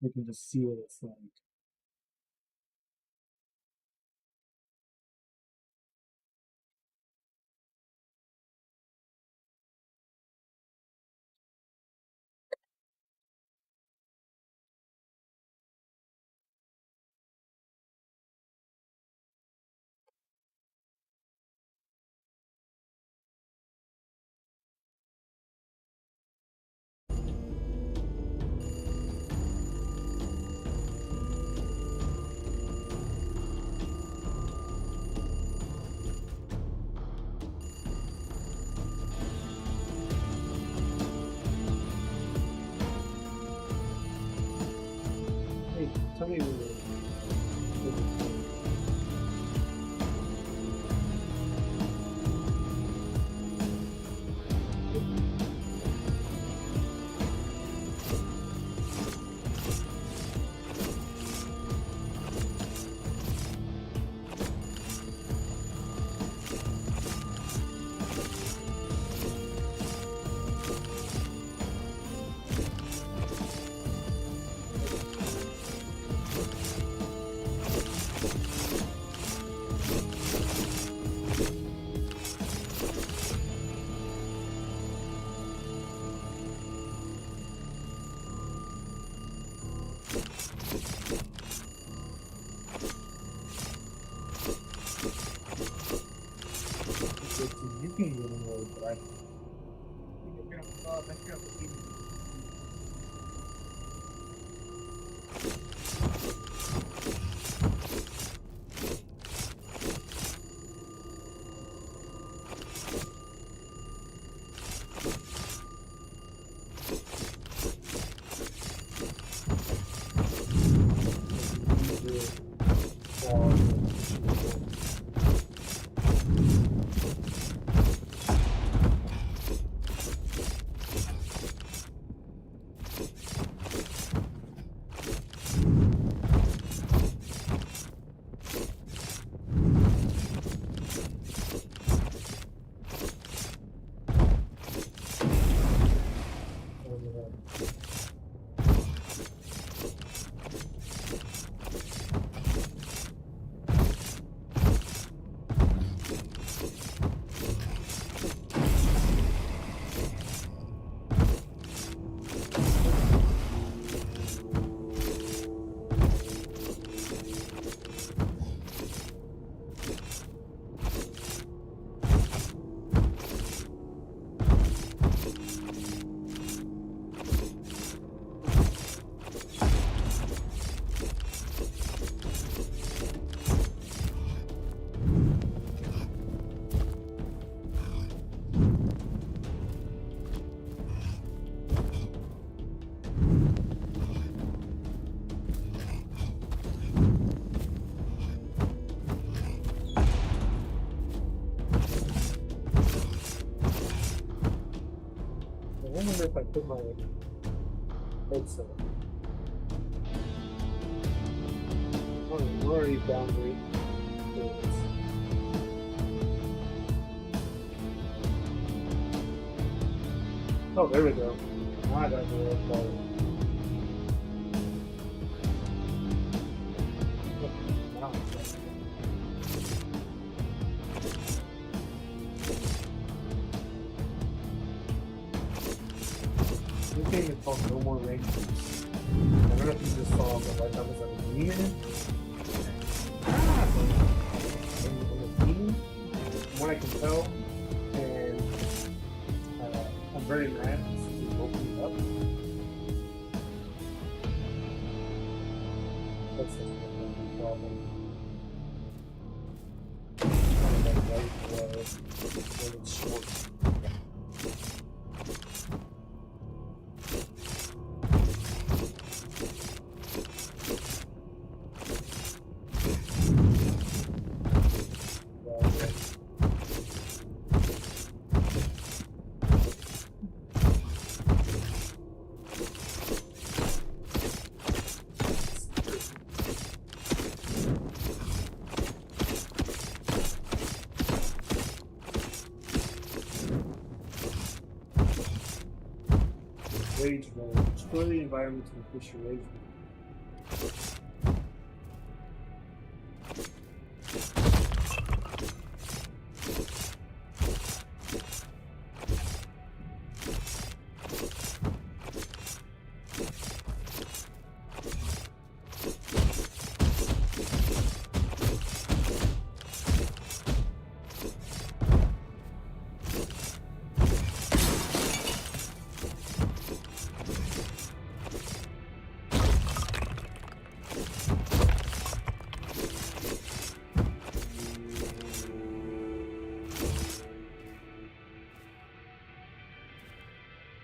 You can just see what it's like. Hey, tell me when you can get annoyed, but I wonder if I put my headset. Oh, worry boundary. Oh, there we go. Now I don't know what it's called. Now it's like- This game is called No More Rangers. I don't know if you just saw, but like I was like a demon. And a demon, from what I can tell, and I'm very mad. Just opening up. That's the problem. That right when it's short. Rage mode. Explore the environment to increase your rage mode.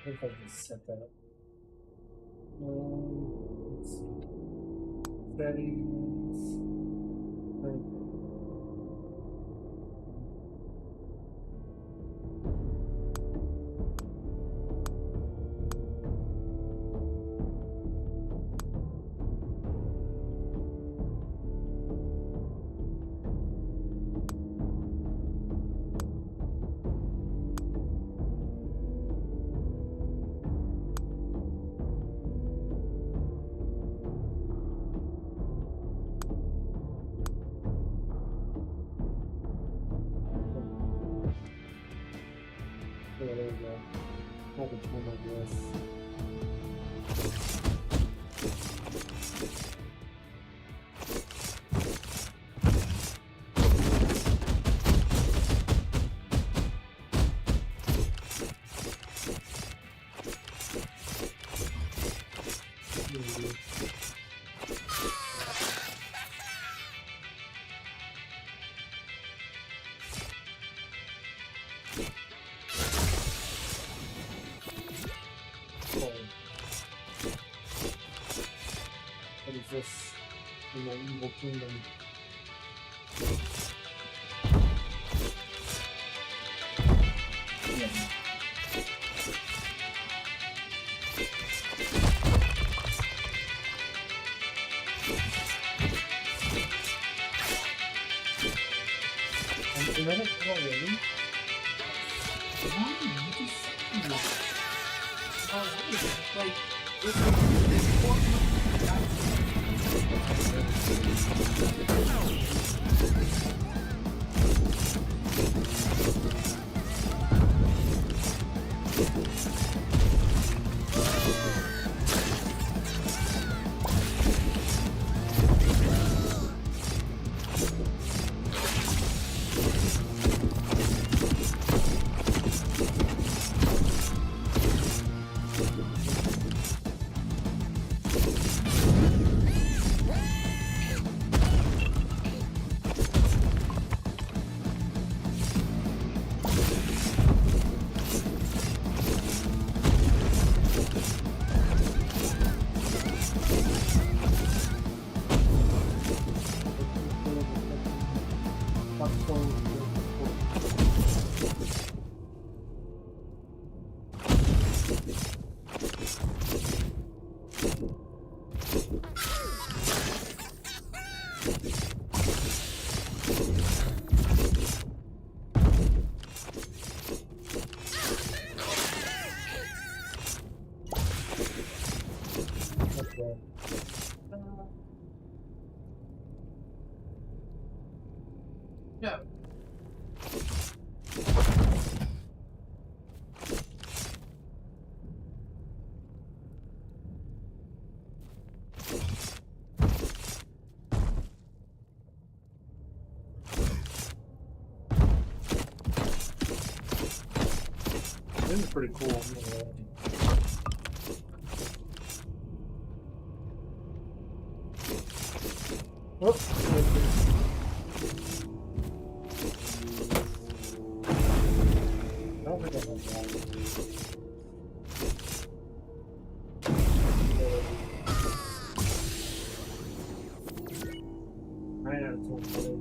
What if I just set that up? Let's see. Settings. Yeah, there we go. Have a time like this. What is this in my evil kingdom? And another call already? Why? You just said that. Oh, like, it's yeah. This is pretty cool. Whoops. I don't think I have that. I know it's so funny.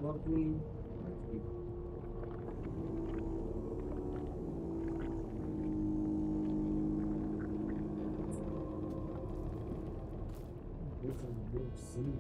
Lovely. This is a good scene.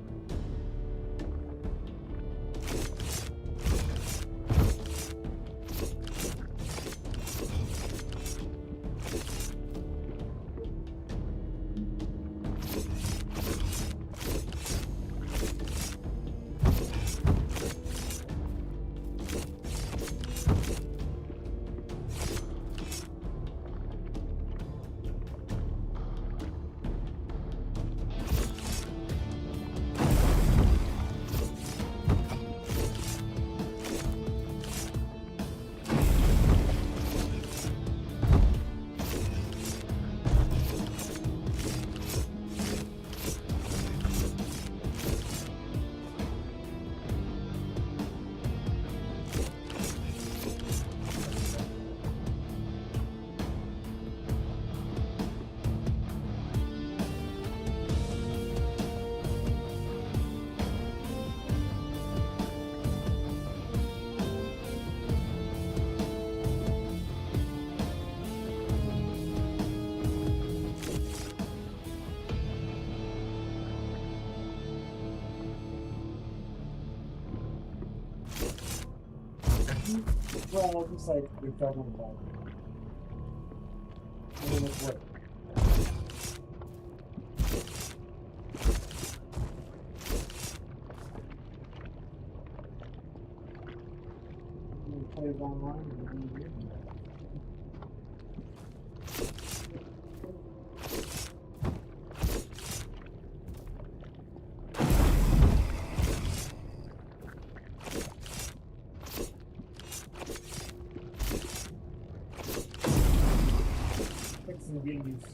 Well, it looks like we're talking about it. I mean, it's what? You play it online and then you do that. Fixing to get used to.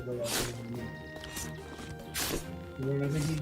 gagawa ko yun. Yung nagiging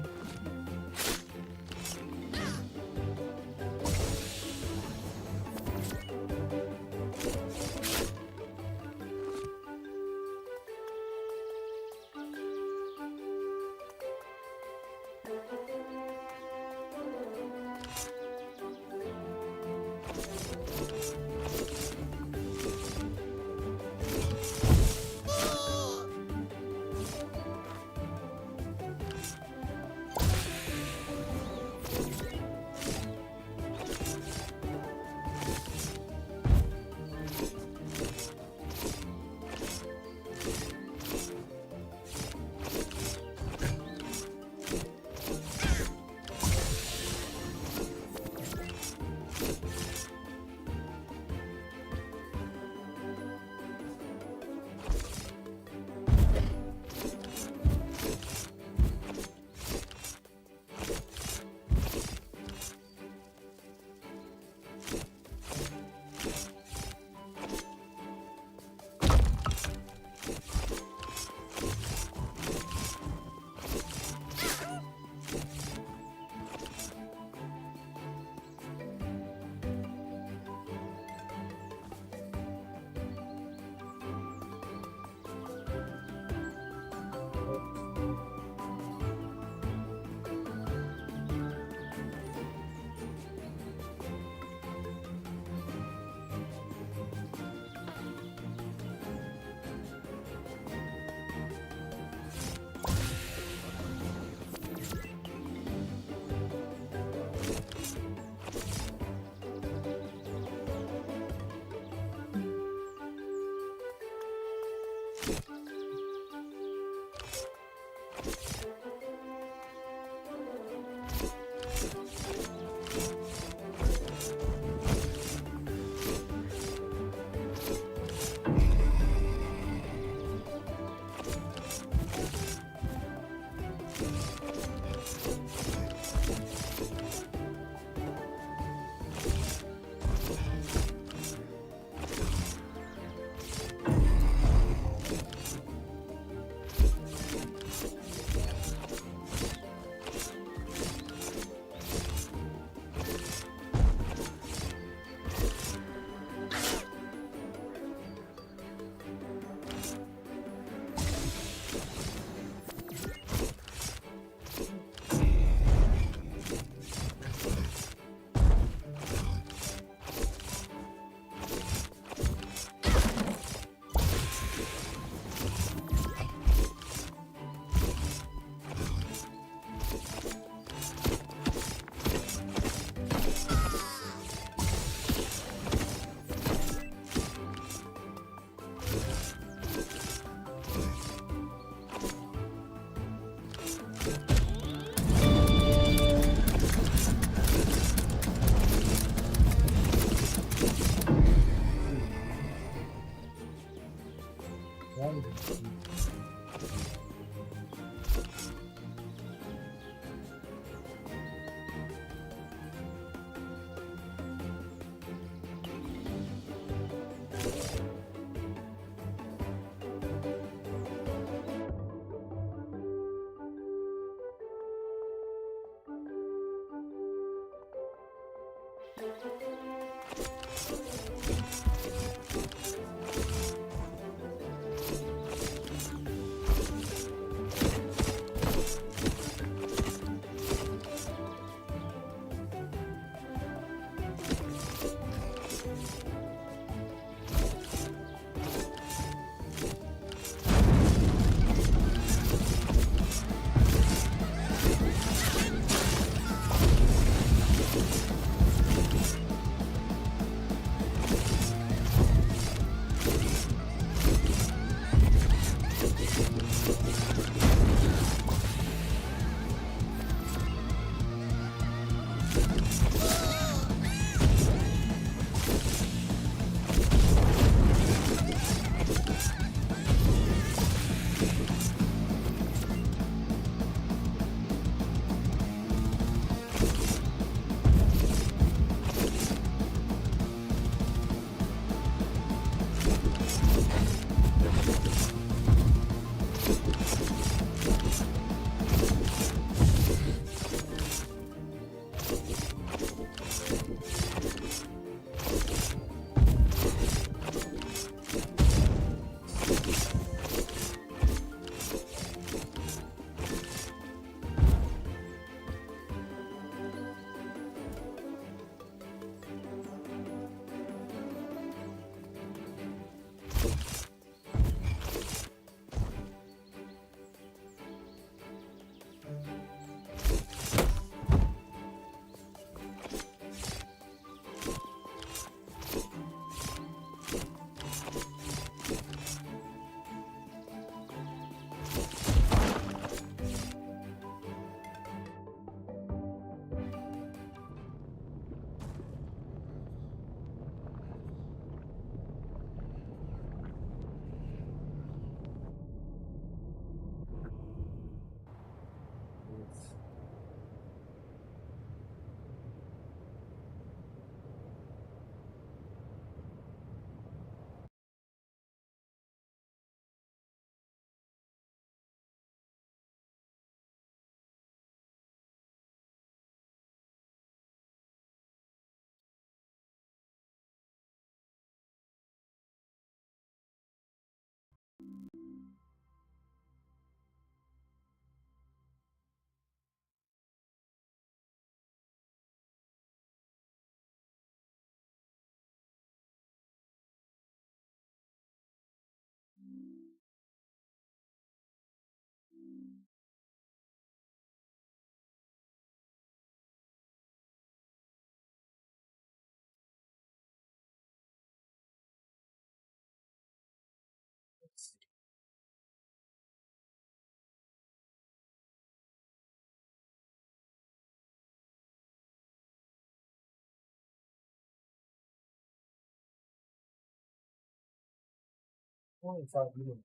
Only 5 minutes.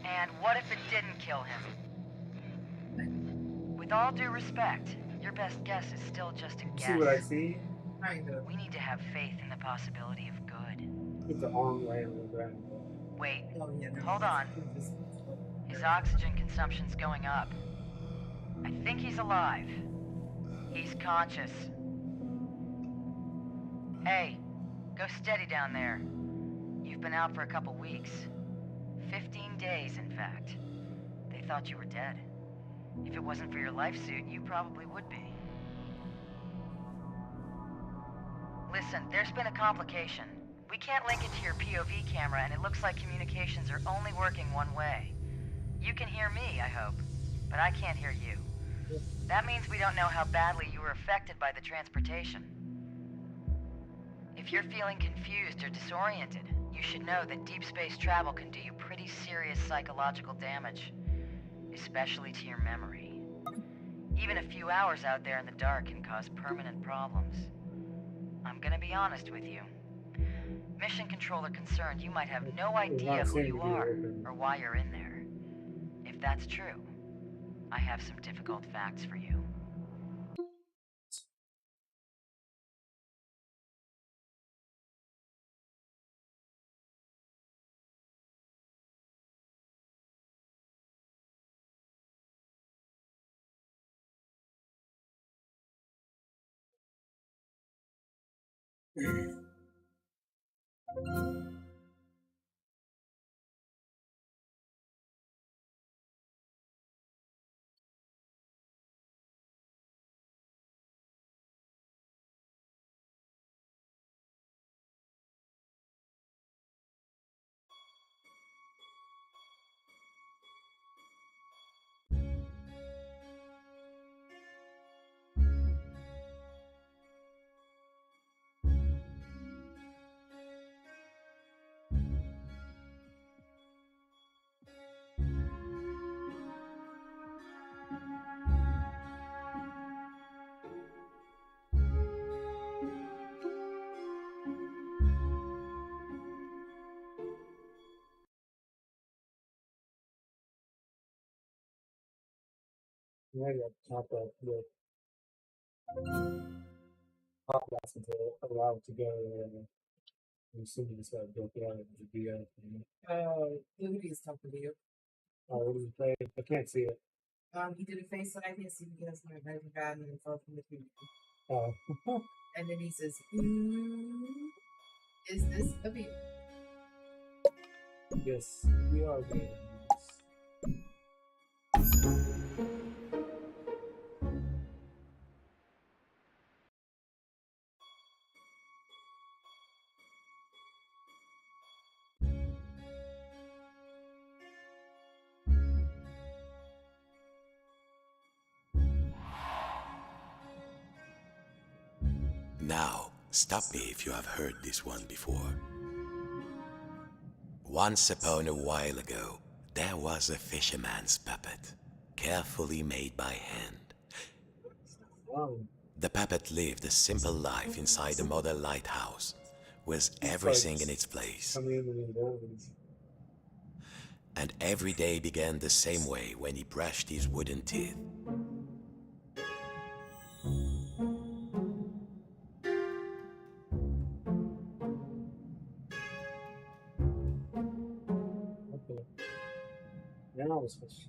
And what if it didn't kill him? With all due respect, your best guess is still just a guess. See what I see? We need to have faith in the possibility of good. It's an arm laying on the ground. Wait, hold on. His oxygen consumption's going up. I think he's alive. He's conscious. Hey, go steady down there. You've been out for a couple weeks. 15 days, in fact. They thought you were dead. If it wasn't for your life suit, you probably would be. Listen, there's been a complication. We can't link it to your POV camera, and it looks like communications are only working one way. You can hear me, I hope, but I can't hear you. That means we don't know how badly you were affected by the transportation. If you're feeling confused or disoriented, you should know that deep space travel can do you pretty serious psychological damage, especially to your memory. Even a few hours out there in the dark can cause permanent problems. I'm gonna be honest with you. Mission Control are concerned you might have no idea who you are or why you're in there. If that's true, I have some difficult facts for you. Yeah, I got top up the pop gas until allow it to go. I'm assuming it's got broke out of the video. Liberty's talking to you. Oh, what does it play? I can't see it. He did a face that I can't see because my very bad and it fell from the TV. Oh, And then he says, is this a view? yes, we are doing this. Now, stop me if you have heard this one before. Once upon a while ago, there was a fisherman's puppet, carefully made by hand. Wow. The puppet lived a simple life inside a model lighthouse, with These everything fights in its place. coming in the buildings. And every day began the same way when he brushed his wooden teeth. Okay. Now it's fish.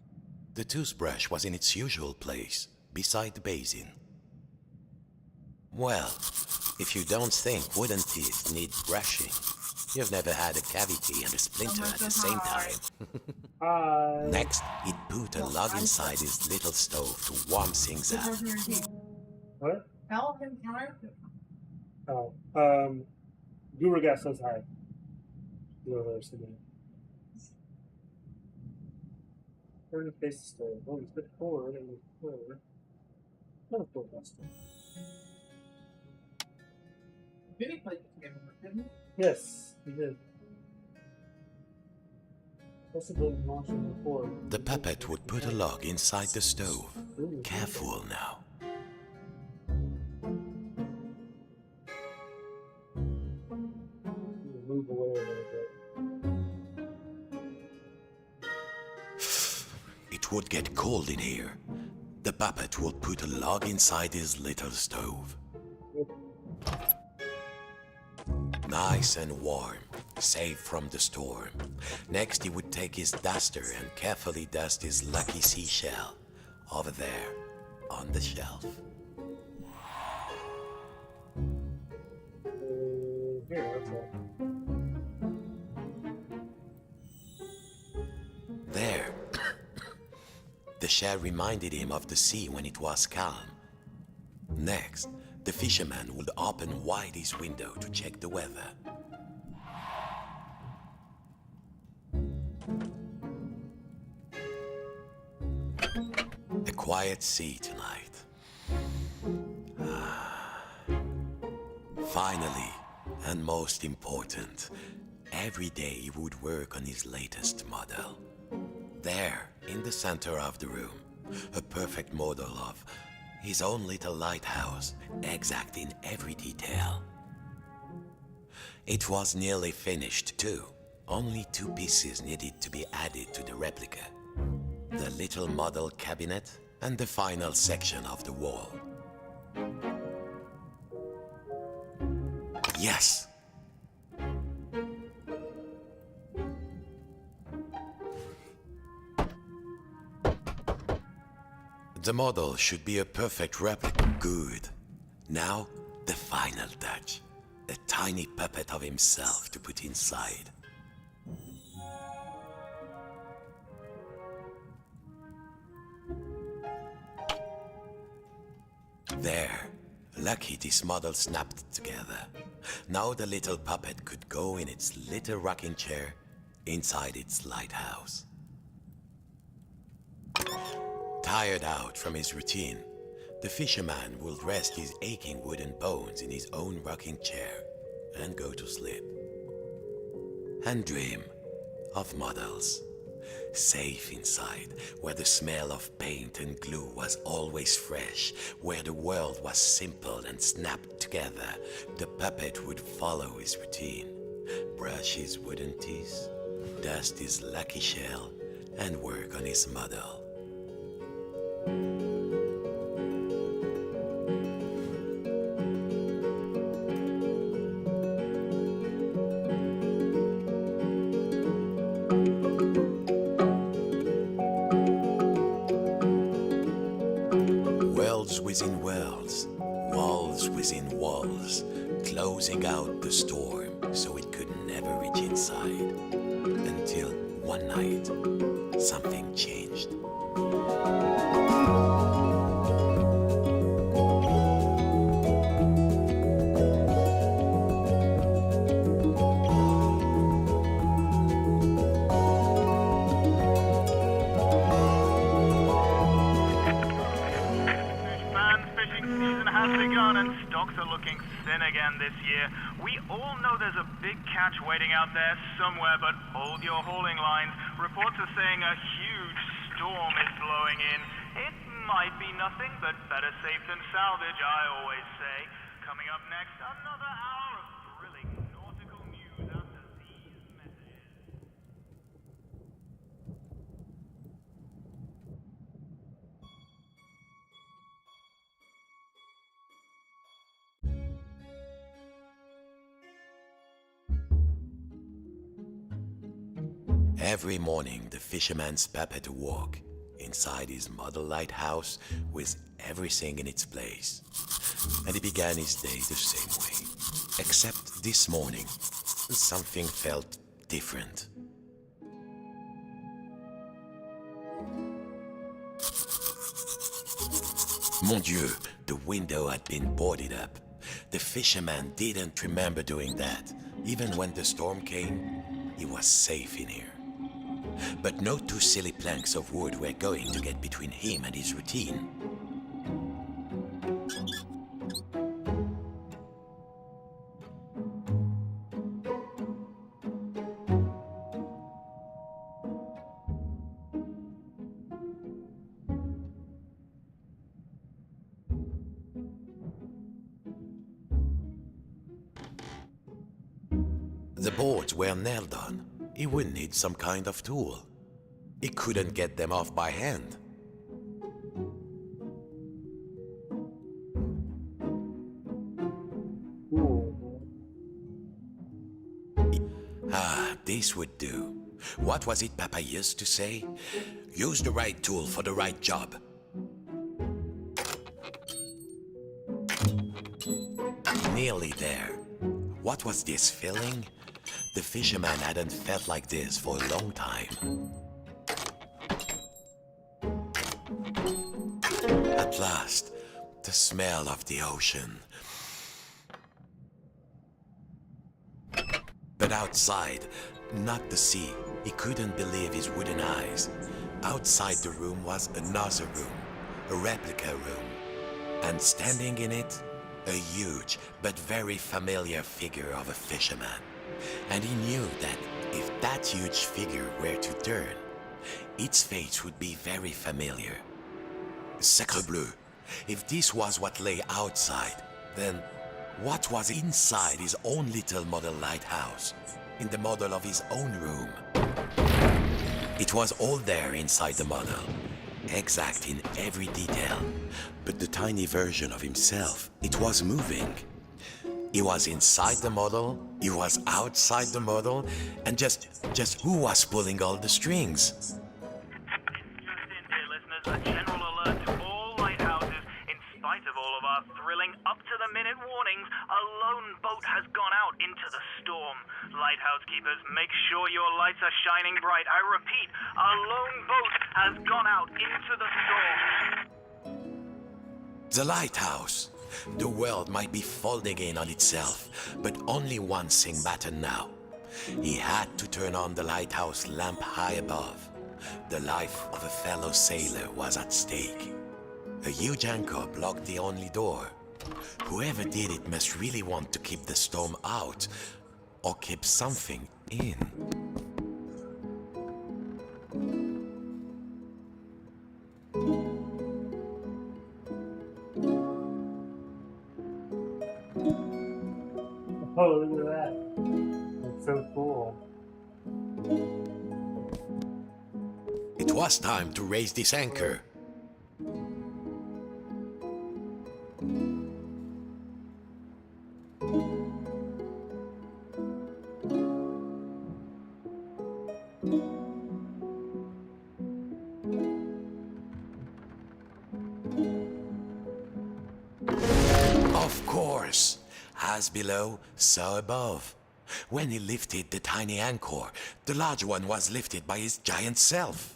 The toothbrush was in its usual place, beside the basin. Well, if you don't think wooden teeth need brushing, you've never had a cavity and a splinter at the same time. Hi. Next, he'd put a log inside his little stove to warm things up. Brushing your teeth. What? Tell him how. Oh. Guragas says hi. Whoever said that. Turn to face the stove. Oh, he's put forward and forward. Not a full custom. Did he play the game, didn't he? Yes, he did. Possibly launching before. The puppet would put a log inside the stove. Careful now. Move away a little bit. It would get cold in here. The puppet would put a log inside his little stove. Nice and warm, safe from the storm. Next, he would take his duster and carefully dust his lucky seashell over there on the shelf. Here, that's all. There. The shell reminded him of the sea when it was calm. Next, the fisherman would open wide his window to check the weather. A quiet sea tonight. Finally, and most important, every day he would work on his latest model. There, in the center of the room, a perfect model of his own little lighthouse, exact in every detail. It was nearly finished too. Only 2 pieces needed to be added to the replica. The little model cabinet and the final section of the wall. Yes! The model should be a perfect replica. Good. Now, the final touch. A tiny puppet of himself to put inside. There. Lucky this model snapped together. Now the little puppet could go in its little rocking chair inside its lighthouse. Tired out from his routine, the fisherman will rest his aching wooden bones in his own rocking chair and go to sleep. And dream of models. Safe inside, where the smell of paint and glue was always fresh, where the world was simple and snapped together, the puppet would follow his routine. Brush his wooden teeth, dust his lucky shell, and work on his model. Worlds within worlds, walls within walls, closing out the storm so it could never reach inside. Until one night, something changed. Stocks are looking thin again this year. We all know there's a big catch waiting out there somewhere, but hold your hauling lines. Reports are saying a huge storm is blowing in. It might be nothing, but better safe than salvage, I always say. Coming up next, another hour of thrilling North Every morning, the fisherman's papa to walk inside his model lighthouse with everything in its place. And he began his day the same way. Except this morning, something felt different. Mon Dieu, the window had been boarded up. The fisherman didn't remember doing that. Even when the storm came, he was safe in here. But no two silly planks of wood were going to get between him and his routine. The boards were nailed on. He would need some kind of tool. He couldn't get them off by hand. This would do. What was it Papa used to say? Use the right tool for the right job. Nearly there. What was this feeling? The fisherman hadn't felt like this for a long time. At last, the smell of the ocean. But outside, not the sea. He couldn't believe his wooden eyes. Outside the room was another room, a replica room. And standing in it, a huge but very familiar figure of a fisherman. And he knew that if that huge figure were to turn, its face would be very familiar. Sacre bleu! If this was what lay outside, then what was inside his own little model lighthouse, in the model of his own room? It was all there inside the model, exact in every detail, but the tiny version of himself, it was moving. He was inside the model, he was outside the model, and just who was pulling all the strings? Just in, dear listeners, a general alert to all lighthouses. In spite of all of our thrilling up-to-the-minute warnings, a lone boat has gone out into the storm. Lighthouse keepers, make sure your lights are shining bright. I repeat, a lone boat has gone out into the storm. The lighthouse. The world might be folding in on itself, but only one thing mattered now. He had to turn on the lighthouse lamp high above. The life of a fellow sailor was at stake. A huge anchor blocked the only door. Whoever did it must really want to keep the storm out, or keep something in. Oh, look at that. That's so cool. It was time to raise this anchor. Of course. As below, so above. When he lifted the tiny anchor, the large one was lifted by his giant self.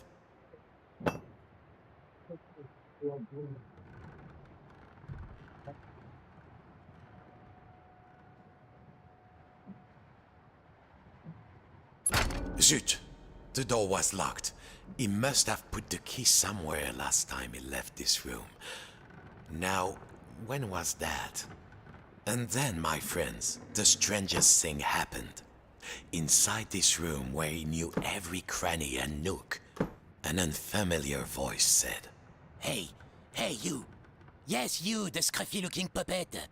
Zut! The door was locked. He must have put the key somewhere last time he left this room. Now, when was that? And then, my friends, the strangest thing happened. Inside this room where he knew every cranny and nook, an unfamiliar voice said, Hey, you. Yes, you, the scruffy-looking puppet.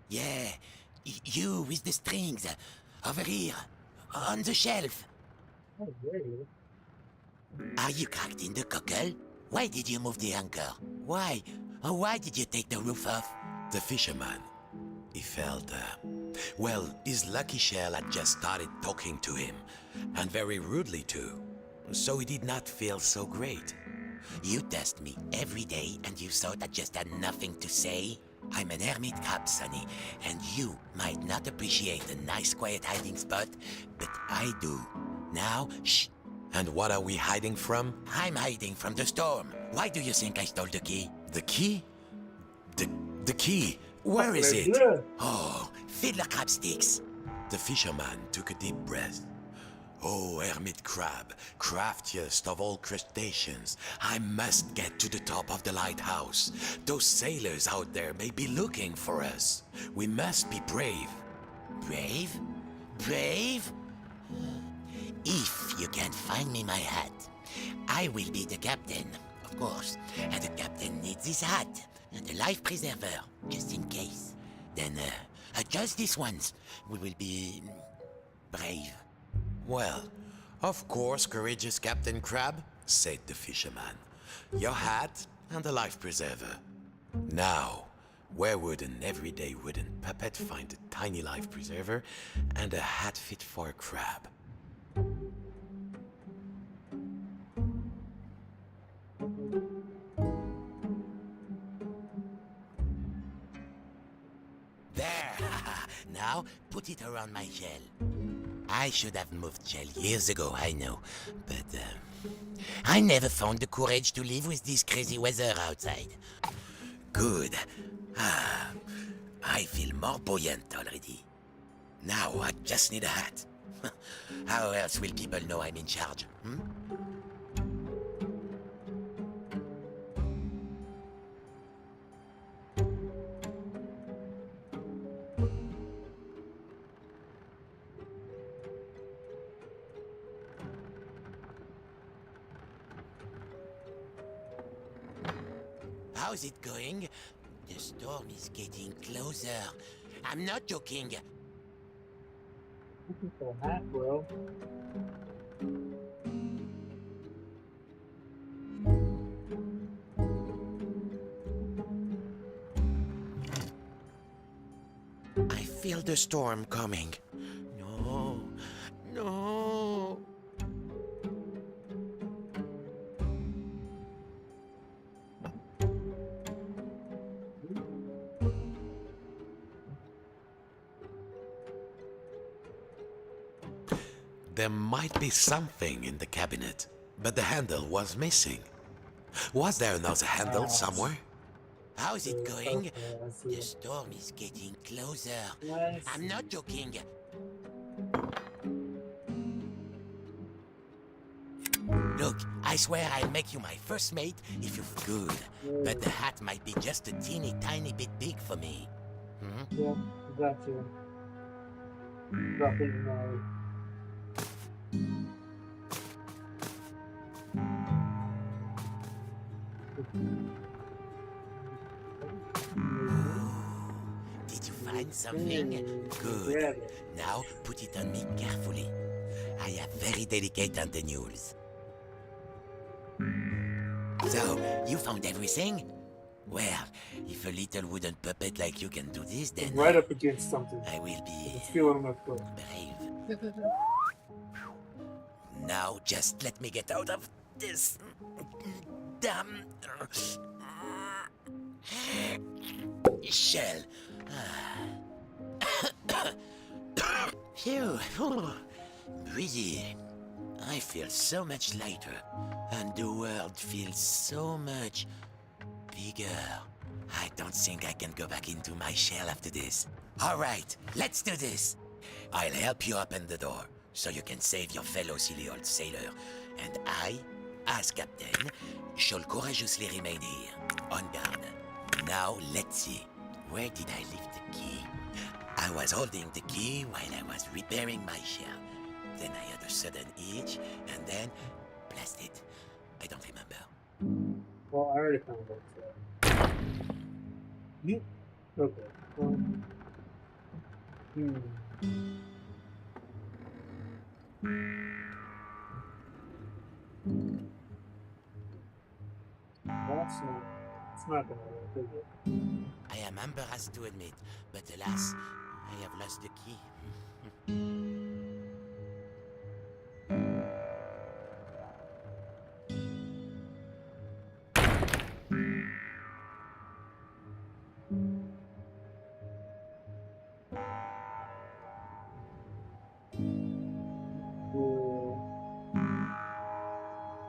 Yeah, you with the strings. Over here, on the shelf. Oh, really? Are you cracked in the cockle? Why did you move the anchor? Why? Why did you take the roof off? The fisherman. He felt Well, his lucky shell had just started talking to him, and very rudely too, so he did not feel so great. You test me every day and you thought I just had nothing to say? I'm an hermit crab, Sonny, and you might not appreciate a nice quiet hiding spot, but I do. Now, shh. And what are we hiding from? I'm hiding from the storm. Why do you think I stole the key? The key? The key? Where is it? Bleu. Oh, fiddler crab sticks. The fisherman took a deep breath. Oh, hermit crab, craftiest of all crustaceans, I must get to the top of the lighthouse. Those sailors out there may be looking for us. We must be brave. Brave? Brave? If you can't find me my hat, I will be the captain, of course. And the captain needs his hat and a life preserver, just in case. Then, just this once, we will be brave. Well, of course, courageous Captain Crab, said the fisherman. Your hat and a life preserver. Now, where would an everyday wooden puppet find a tiny life preserver and a hat fit for a crab? There! Now, put it around my shell. I should have moved shell years ago, I know. But, I never found the courage to live with this crazy weather outside. Good. I feel more buoyant already. Now, I just need a hat. How else will people know I'm in charge, hmm? How's it going? The storm is getting closer. I'm not joking. Looking for a hat, bro. I feel the storm coming. No, no. There might be something in the cabinet, but the handle was missing. Was there another handle somewhere? How's it going? Okay, I see The it. storm is getting closer. Nice. I'm not joking. Look, I swear I'll make you my first mate if you're good. But the hat might be just a teeny tiny bit big for me. Hmm? Yeah, got you. Dropping my. Did you find something? Good. Yeah. Now put it on me carefully. I have very delicate antennules. So, you found everything? Well, if a little wooden puppet like you can do this, then Right up against something. I will be It's feeling on my foot. brave. Now, just let me get out of this damn shell. Phew. Breathe. I feel so much lighter, and the world feels so much bigger. I don't think I can go back into my shell after this. All right, let's do this. I'll help you open the door, so you can save your fellow silly old sailor. And I, as captain, shall courageously remain here, on guard. Now, let's see. Where did I leave the key? I was holding the key while I was repairing my shell. Then I had a sudden itch, and then blast it. I don't remember. Well, I already found it. So. You? Okay. Well, It's not gonna work, is it? I am embarrassed to admit, but alas, I have lost the key.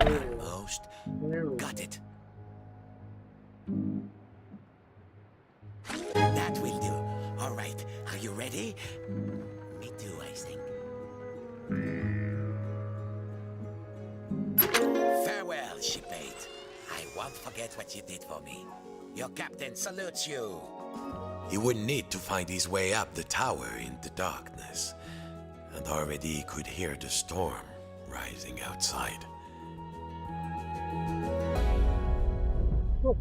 Almost. Got it. That will do. All right. Are you ready? Me too, I think. Farewell, shipmate. I won't forget what you did for me. Your captain salutes you. He would need to find his way up the tower in the darkness, and already he could hear the storm rising outside. Whoa.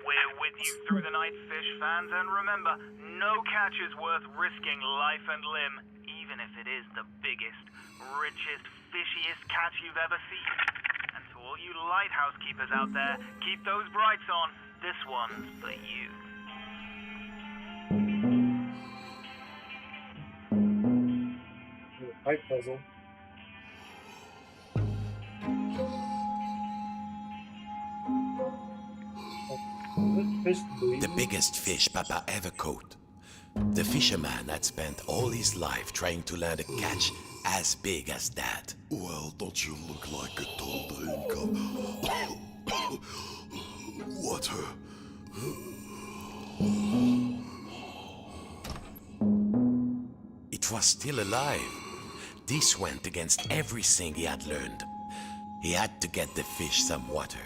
We're with you through the night, fish fans, and remember, no catch is worth risking life and limb, even if it is the biggest, richest, fishiest catch you've ever seen. And to all you lighthouse keepers out there, keep those brights on. This one's for you. Pipe puzzle. Fish breathe. The biggest fish Papa ever caught. The fisherman had spent all his life trying to land a catch as big as that. Well, don't you look like a tall drink of water? It was still alive. This went against everything he had learned. He had to get the fish some water.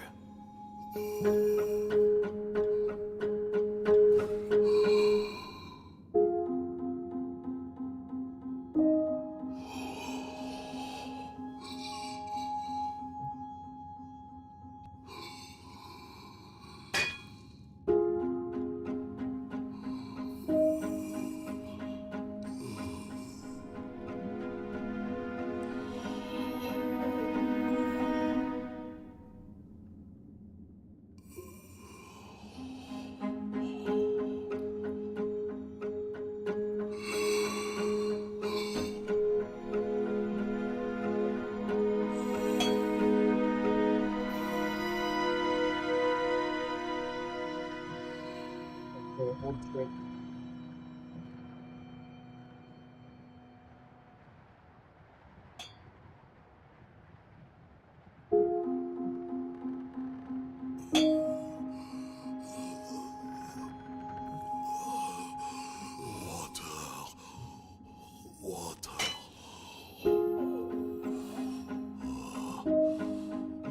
One trick.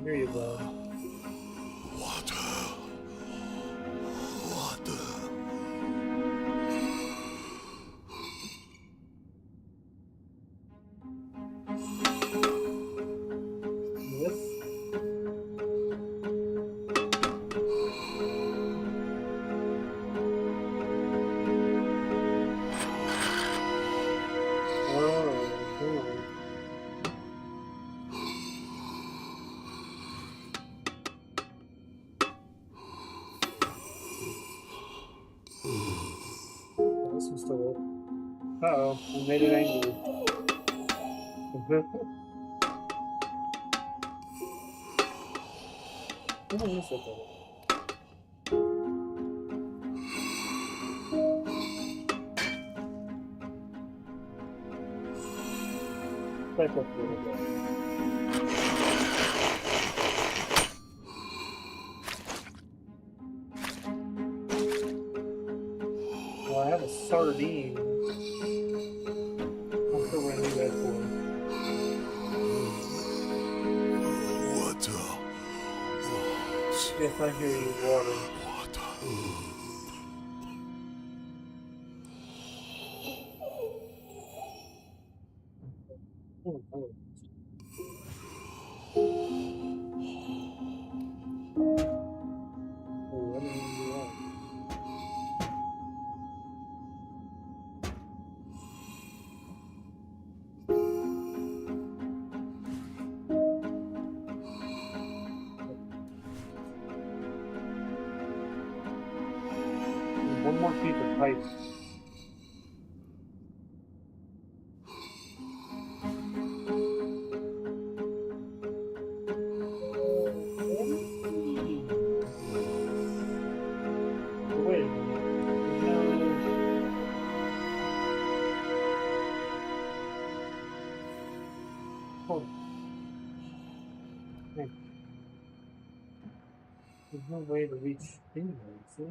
Here you go. Yes. This one's still up. Uh-oh, I made it angry. What is it though? Back up a little bit. Why? I have a sardine. I'm sure what I need that for. What? Yes, I hear you, water. What? Oh, oh. Oh, what do you want? One more piece of pipe. Wait a minute. Hold on. Hey. There's no way to reach anywhere, see?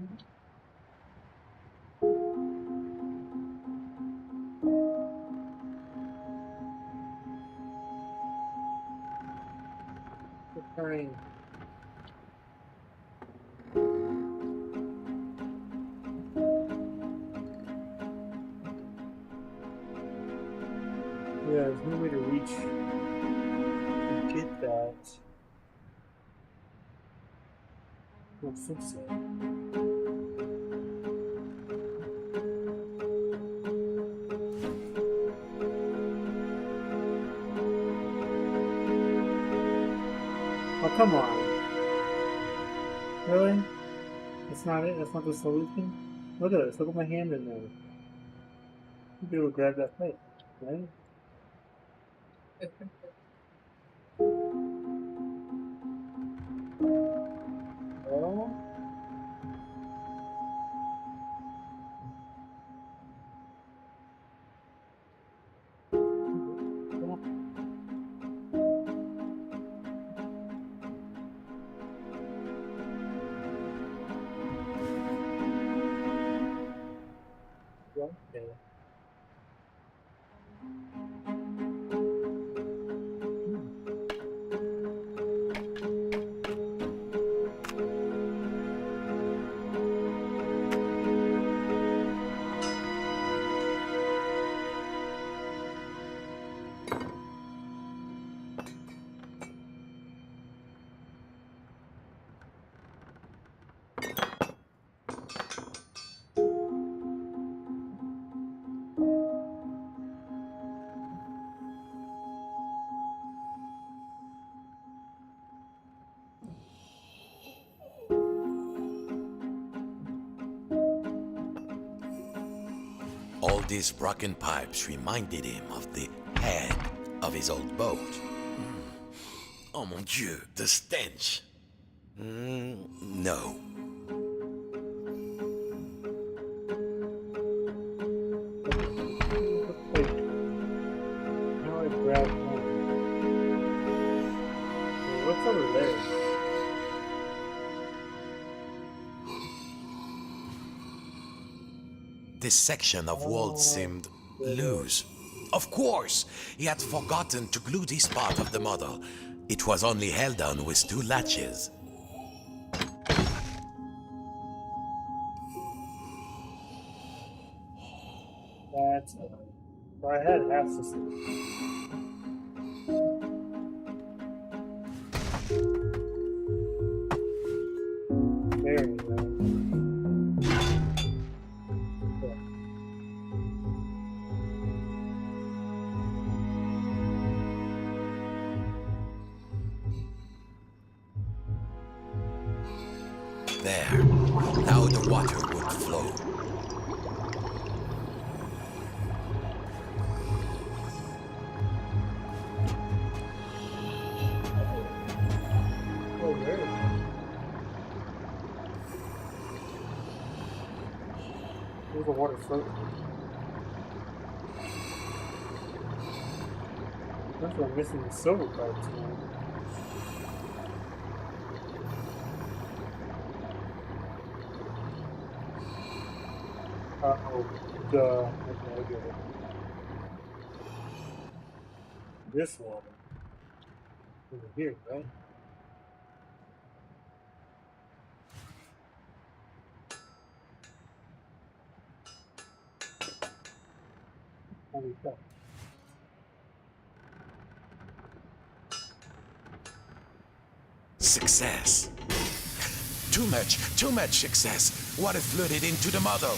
Turning. Yeah, there's no way to reach to get that. I don't think so. Oh, come on. Really? That's not it? That's not the solution? Look at this. Look at my hand in there. You'd be able to grab that plate, right? Well, okay. All these broken pipes reminded him of the head of his old boat. Oh mon Dieu, the stench! No. Wait. Now I grab one. What's over there? This section of wall seemed loose. Of course, he had forgotten to glue this part of the model. It was only held on with two latches. That's so I had half the solution. There we go. There. Now the water would flow. Oh, there. There's the water floating. That's what I'm missing the silver parts now. Uh-oh. Duh. Okay, I get it. This water. Over here, right? Holy cow. Success. Too much success. Water flooded into the model.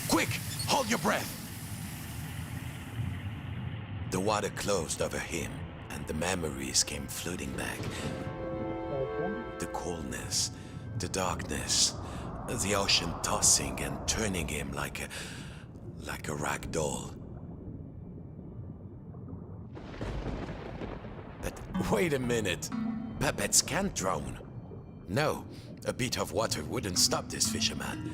Quick, hold your breath. The water closed over him, and the memories came flooding back. Okay. The coolness, the darkness, the ocean tossing and turning him like a rag doll. But wait a minute. Puppets can't drown. No, a bit of water wouldn't stop this fisherman.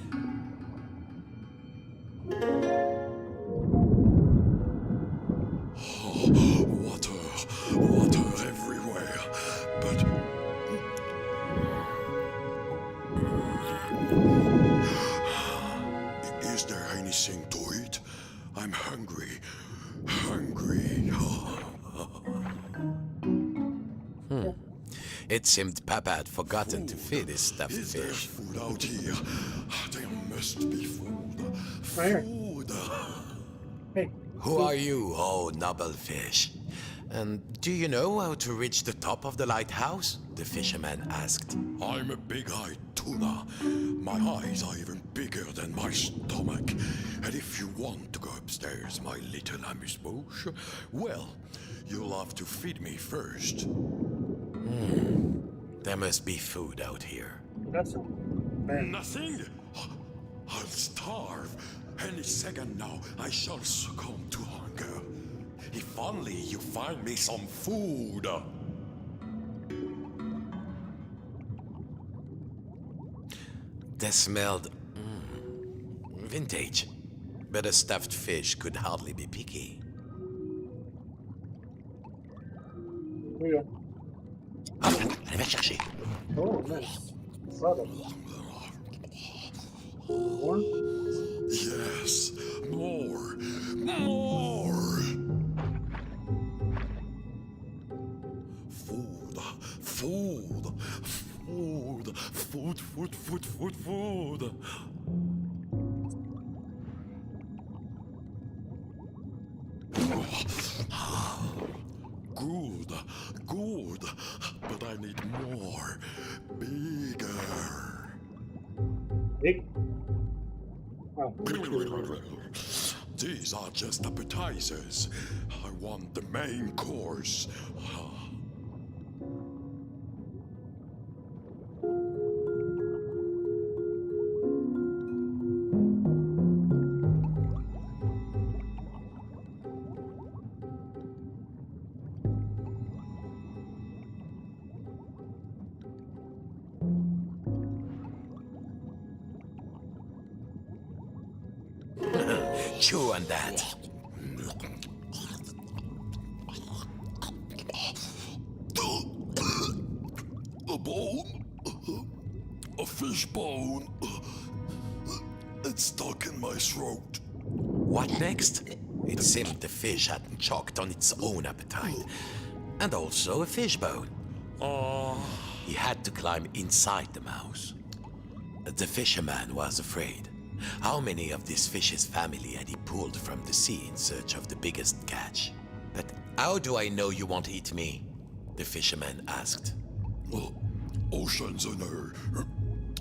Water everywhere. But is there anything to eat? I'm hungry. Hungry. It seemed Papa had forgotten to feed his stuffed Is there fish. food out here? There must be food. Right here. Food. Hey. Who are you, oh noble fish? And do you know how to reach the top of the lighthouse? The fisherman asked. I'm a big-eyed tuna. My eyes are even bigger than my stomach. And if you want to go upstairs, my little amuse-bouche, well, you'll have to feed me first. There must be food out here. That's a man. Nothing? I'll starve. Any second now, I shall succumb to hunger. If only you find me some food. They smelled vintage, but a stuffed fish could hardly be picky. Here we go. Allez, va chercher. Oh, nice. Brother. More? Yes, more. More. Food. Food. Food. Food, food, food, food, food. Good, good, but I need more. Bigger. Big. Oh. These are just appetizers. I want the main course. Chew on that. A bone? A fish bone? It's stuck in my throat. What next? It seemed the fish hadn't choked on its own appetite. And also a fish bone. He had to climb inside the mouse. The fisherman was afraid. How many of this fish's family had he pulled from the sea in search of the biggest catch? But how do I know you won't eat me? The fisherman asked. Oceans and air.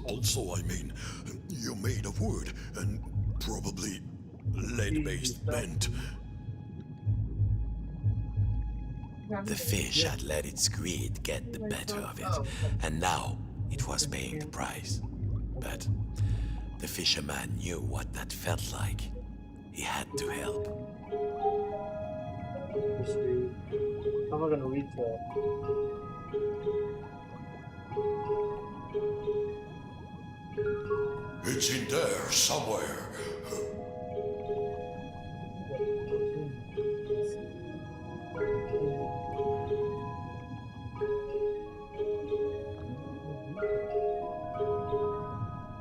Also, I mean, you're made of wood and probably lead-based bent. The fish had let its greed get the better of it, and now it was paying the price. But the fisherman knew what that felt like. He had to help. Let's see. How am I gonna reach that? It's in there somewhere.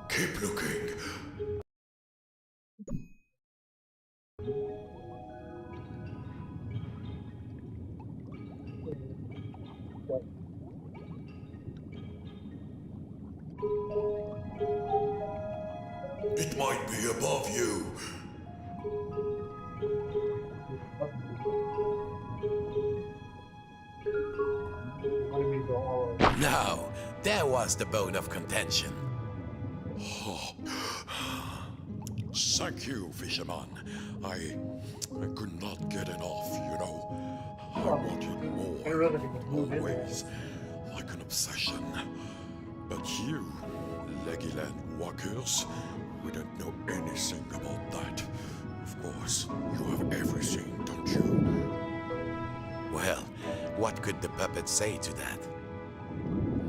Keep looking. It might be above you. What do you mean go all the way? Now, there was the bone of contention. Thank you, fisherman. I could not get enough, you know. I wanted more. I really think it's moved in there. Always. Like an obsession. But you, Legoland walkers, we don't know anything about that. Of course, you have everything, don't you? Well, what could the puppet say to that?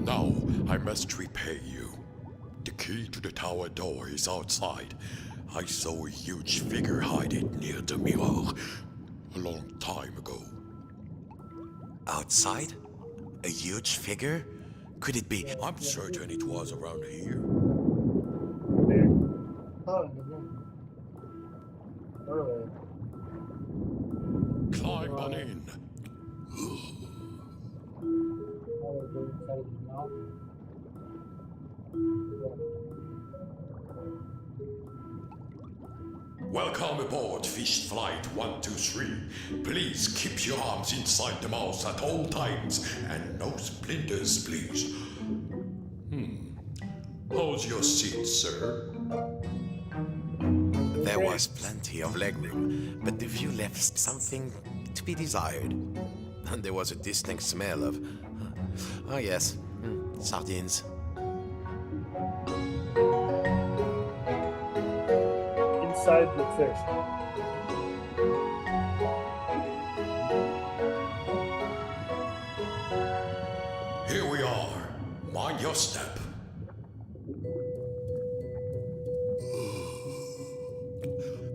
Now, I must repay you. The key to the tower door is outside. I saw a huge figure hide it near the mirror a long time ago. Outside? A huge figure? Could it be? I'm certain it was around here. There. Oh, in the room. Earlier. Climb on in. Oh, they're inside of the mountain. Welcome aboard Fish Flight 123. Please keep your arms inside the mouth at all times and no splinters, please. How's your seat, sir? There was plenty of legroom, but the view left something to be desired. And there was a distinct smell of... oh yes, sardines. Inside the fish. Here we are. Mind your step.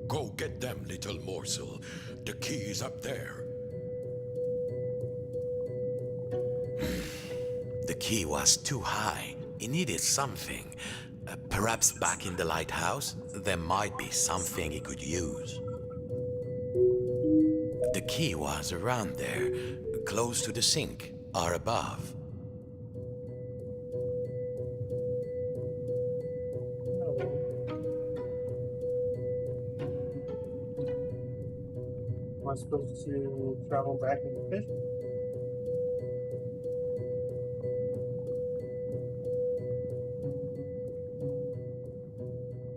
Go get them, little morsel. The key is up there. The key was too high. He needed something. Perhaps back in the lighthouse, there might be something he could use. The key was around there, close to the sink, or above. Am I supposed to travel back in the fish?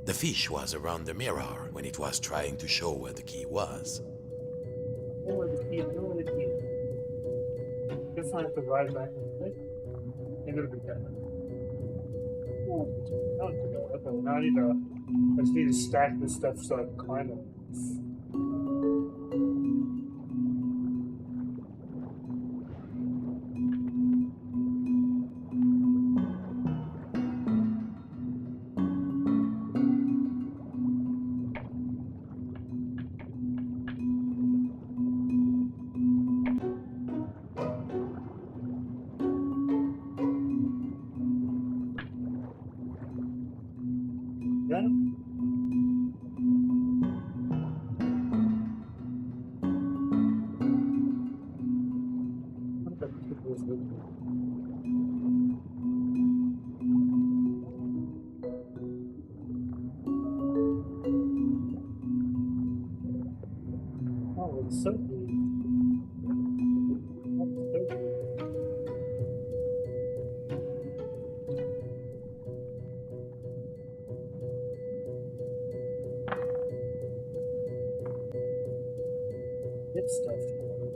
The fish was around the mirror when it was trying to show where the key was. I know where the key is. I know where the key is. Guess I have to ride back in the fish. Maybe it'll be better. I don't think I'll- okay, now I just need to stack this stuff so I can climb it. Got it? What if I took this with me? Oh, it's so good. That's so good. Get stuff together.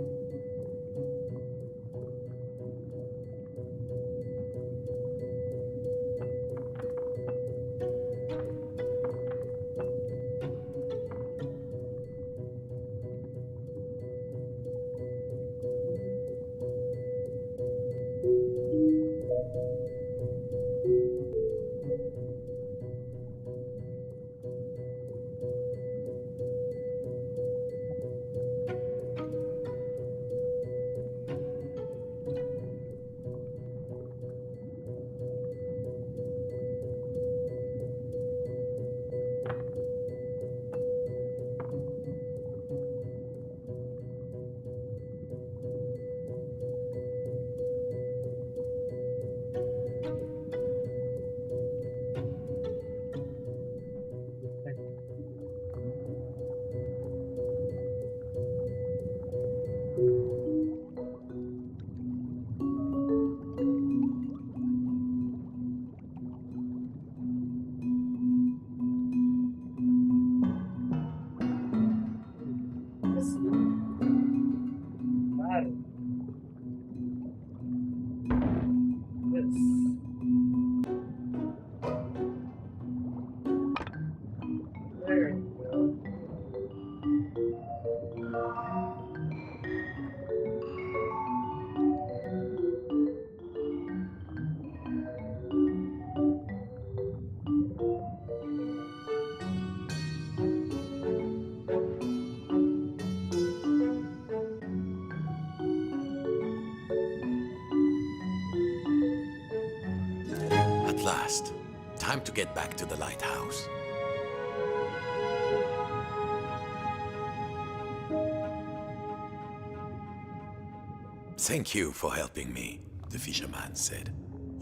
Time to get back to the lighthouse. Thank you for helping me, the fisherman said.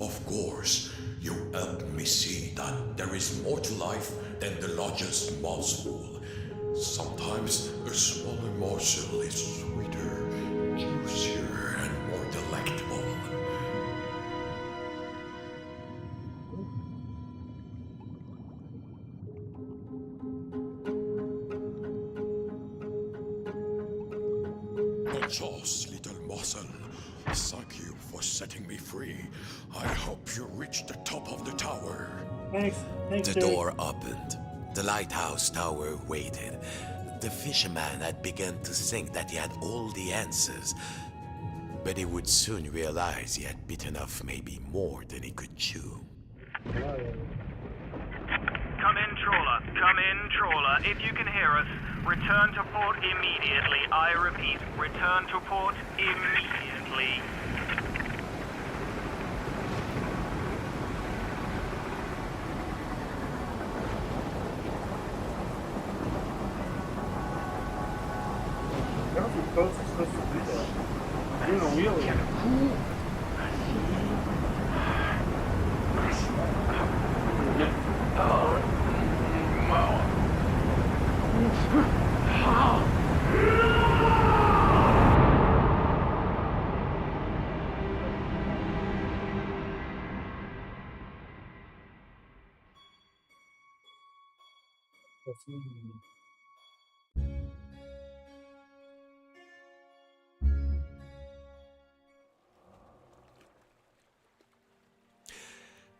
Of course, you helped me see that there is more to life than the largest morsel. Sometimes a smaller morsel is sweeter, juicier, and more delectable. Good sauce, little morsel. Thank you for setting me free. I hope you reach the top of the tower. Thanks. Thanks, The Jerry. door opened. The lighthouse tower waited. The fisherman had begun to think that he had all the answers, but he would soon realize he had bitten off maybe more than he could chew. Come in, trawler. Come in, trawler. If you can hear us, return to port immediately. I repeat, return to port immediately. I don't think boats are supposed to do that. Doing a wheelie.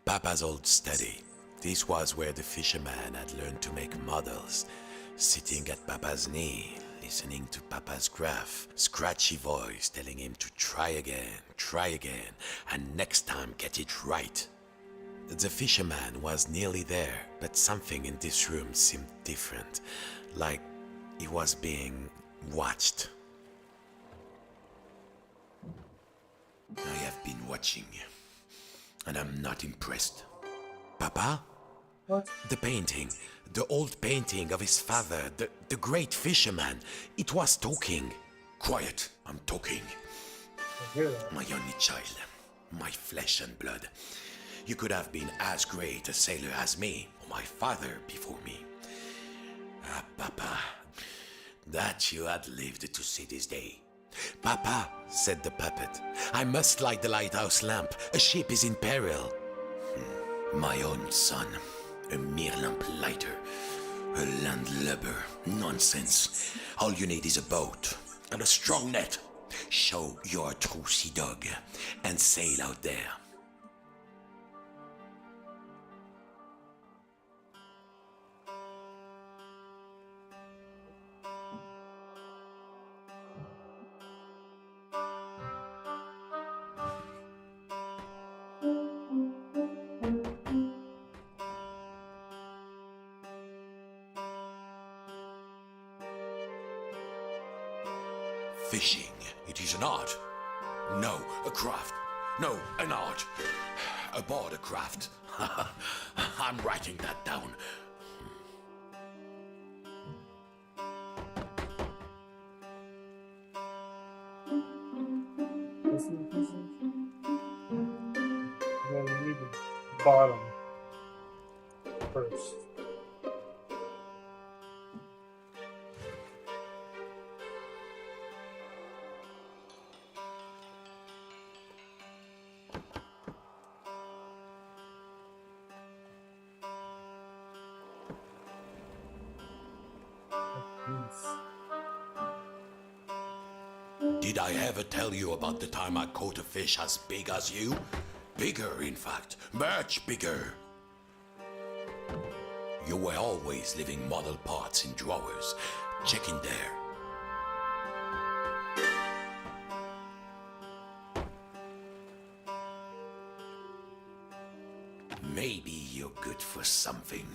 Papa's old study. This was where the fisherman had learned to make models. Sitting at Papa's knee, listening to Papa's gruff, scratchy voice telling him to try again, and next time get it right. The fisherman was nearly there, but something in this room seemed different, like he was being watched. I have been watching, and I'm not impressed. Papa? What? The painting, the old painting of his father, the great fisherman, it was talking. Quiet, I'm talking. I hear that. My only child, my flesh and blood. You could have been as great a sailor as me, or my father before me. Ah, Papa, that you had lived to see this day. Papa, said the puppet, I must light the lighthouse lamp. A ship is in peril. My own son, a mere lamp lighter, a landlubber. Nonsense. All you need is a boat and a strong net. Show you're a true sea dog and sail out there. Fishing, it is an art. No, a craft. No, an art. Aboard a craft. I'm writing that down. This is. Well, we need the bottom first. Did I ever tell you about the time I caught a fish as big as you? Bigger, in fact. Much bigger. You were always leaving model parts in drawers. Check in there. Maybe you're good for something.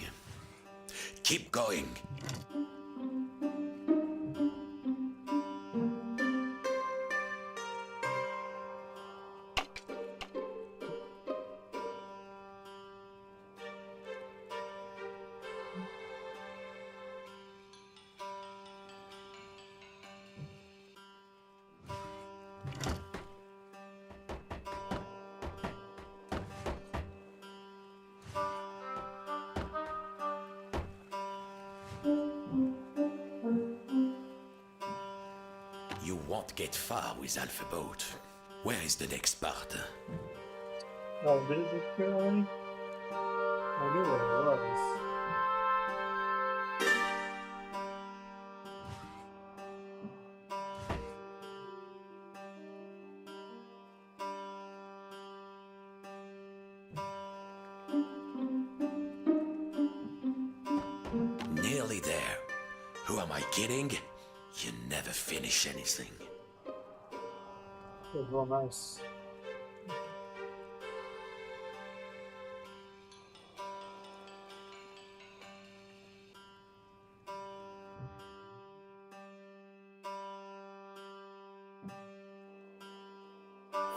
Keep going. You won't get far with Alpha Boat. Where is the next part? Oh, did it disappear already? I knew what it was. Nearly there. Who am I kidding? You never finish anything. It was real nice.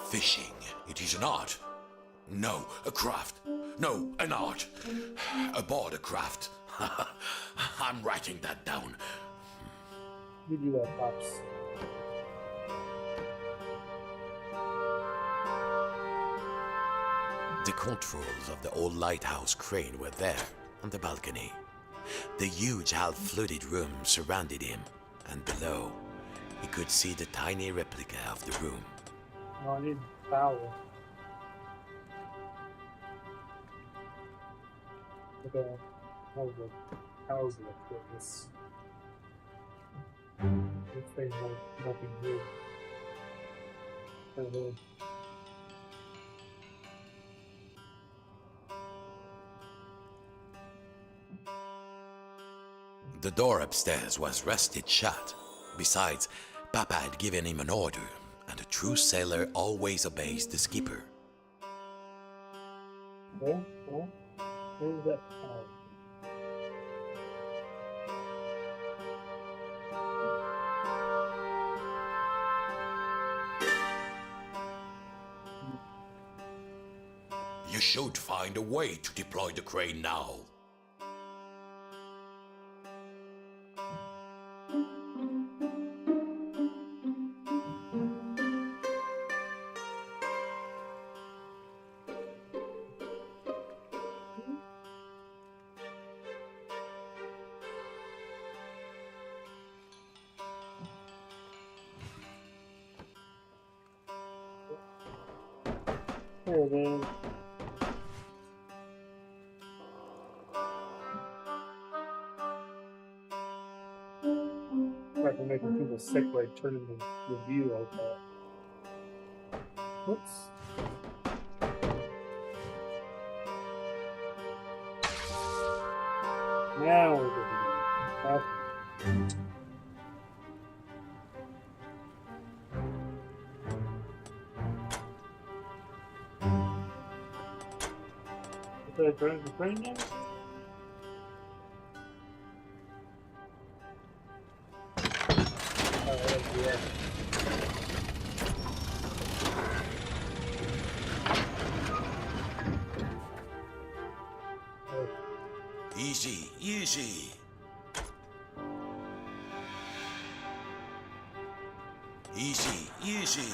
Fishing, it is an art. No, a craft. No, an art. Aboard a craft. I'm writing that down. You do that, Pops. The controls of the old lighthouse crane were there, on the balcony. The huge half-flooded room surrounded him, and below, he could see the tiny replica of the room. Oh, I need power. Okay, hold on. How's it for this? This thing won't be good. The door upstairs was rusted shut. Besides, Papa had given him an order, and a true sailor always obeys the skipper. Where's that power? You should find a way to deploy the crane now. There it is. Like we're making people sick by turning the view like that. Whoops. Now we're good to go. Did I drive the train now? Yeah. Easy, easy. Easy, easy.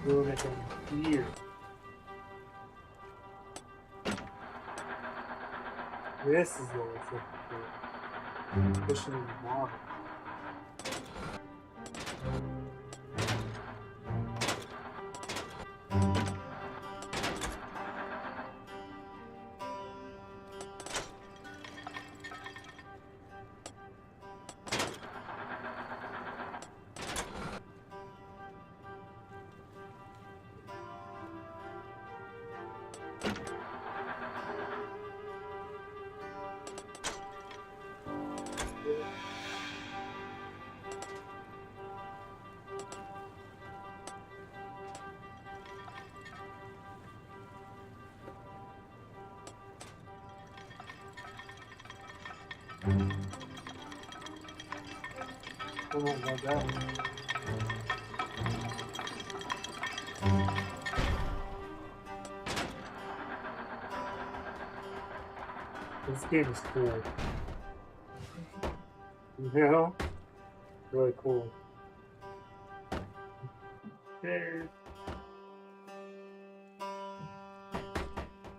Doing it in here. This is what it's looking for. Pushing the model. Oh my god. This game is cool. You know? Really cool. There.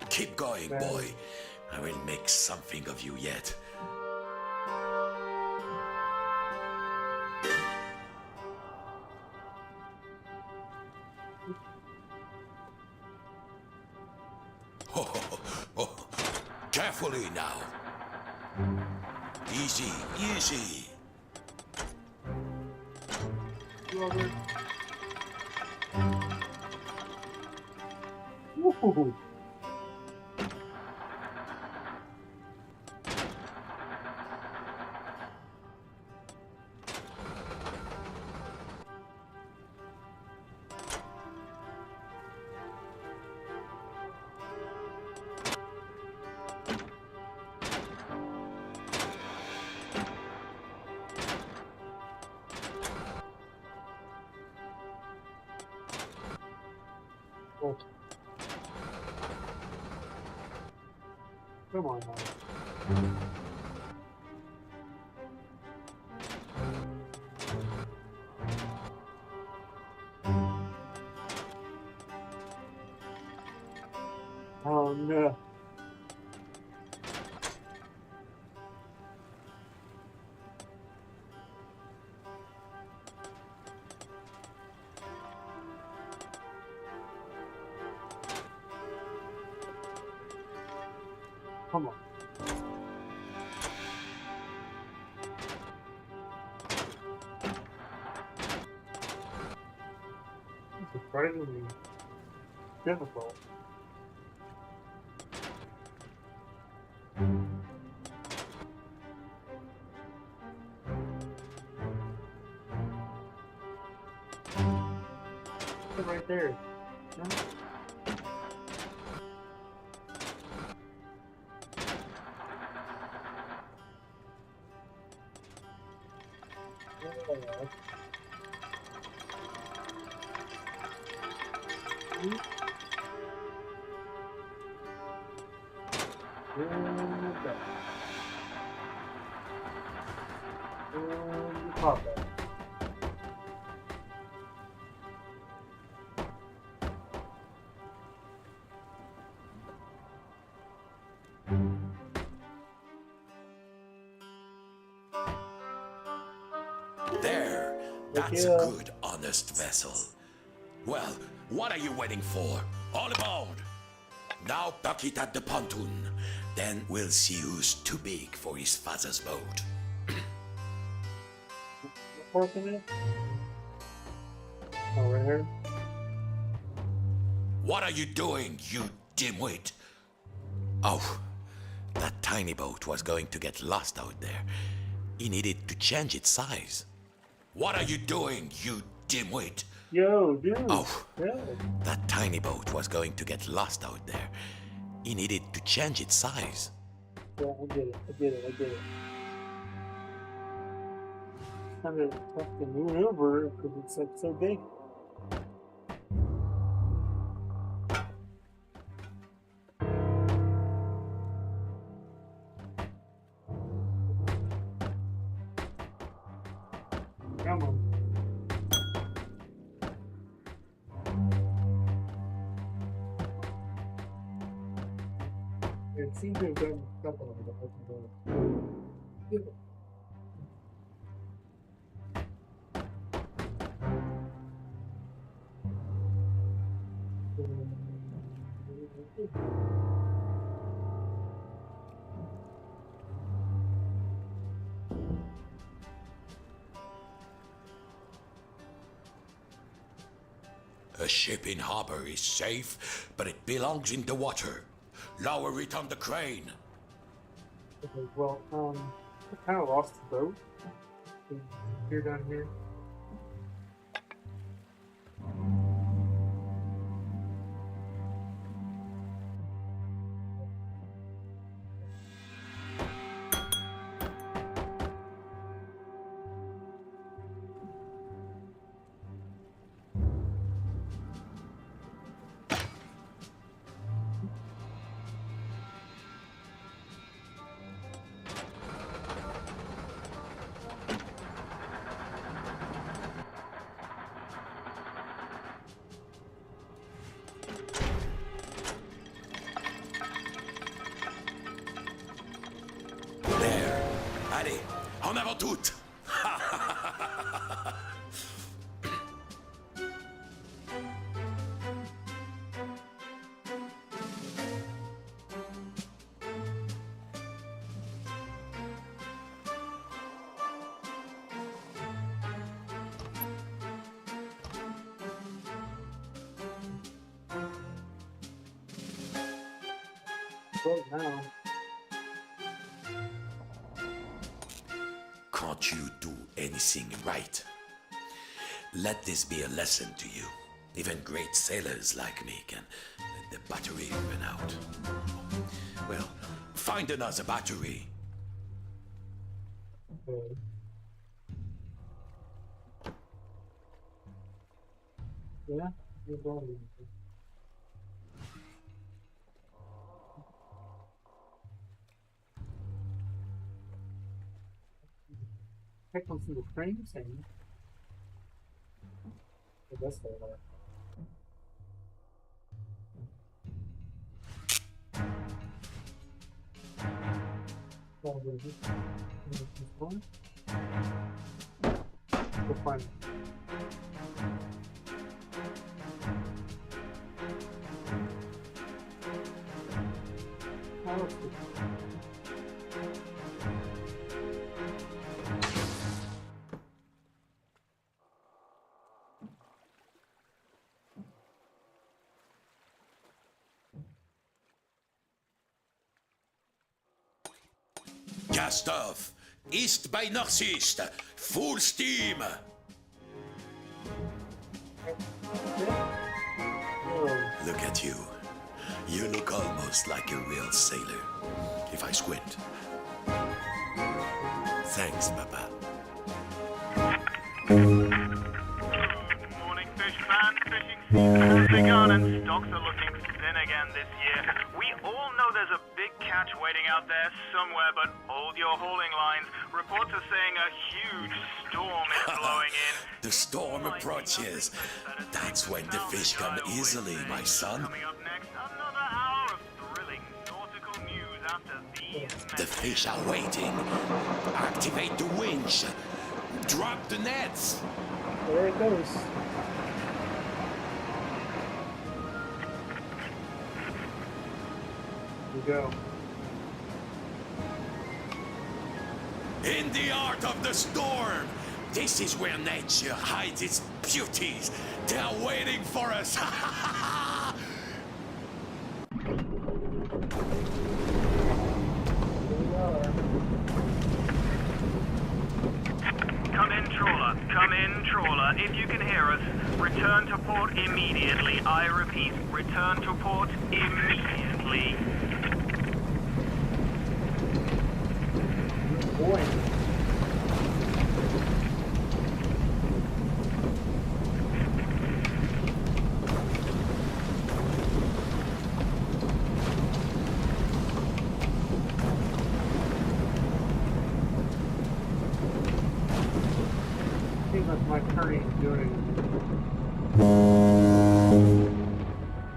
Keep going, boy. I will make something of you yet. Carefully now. Easy, easy. Robert. Woohoo! Oh. Come on now. Oh no. Come on. It's surprisingly difficult. It's right there. Huh? There. That's a good, honest vessel. Well, what are you waiting for? All aboard! Now buck it at the pontoon. Then we'll see who's too big for his father's boat. Working it? Over here. What are you doing, you dimwit? Oh, that tiny boat was going to get lost out there. He needed to change its size. What are you doing, you dimwit? Yo, dude. Oh, Yeah. that tiny boat was going to get lost out there. He needed to change its size. Yeah, I get it. I get it. I get it. Kind of tough to maneuver because it's like so big. Come on. It seems to have done a couple of them. Give it. A ship in harbor is safe, but it belongs in the water. Lower it on the crane. Okay, well, I kind of lost the boat. Here down here. Allez, en avant toutes! Well, now. Can't you do anything right? Let this be a lesson to you. Even great sailors like me can let the battery run out. Well, find another battery. Okay. Yeah, you're going. Check on some of the frames and I guess they are. Oh, what is this? This one? Go find it. Oh, that's good. Cast off! East by northeast! Full steam! Oh, Look at you. You look almost like a real sailor, if I squint. Thanks, Papa. Morning, fisherman. Fishing season has begun and stocks are looking thin again this year. We all know there's a big catch waiting out there somewhere, but hold your hauling lines. Reports are saying a huge storm is blowing in. The storm approaches. That's when the fish come easily, my son. Coming up next, another hour of thrilling nautical news after these The fish are waiting. Activate the winch. Drop the nets. there it goes. Here we go. In the heart of the storm! This is where nature hides its beauties. They're waiting for us. Here we are. Come in, trawler. Come in, trawler. If you can hear us, return to port immediately. I repeat, return to port immediately. Boy. I think that's my current doing.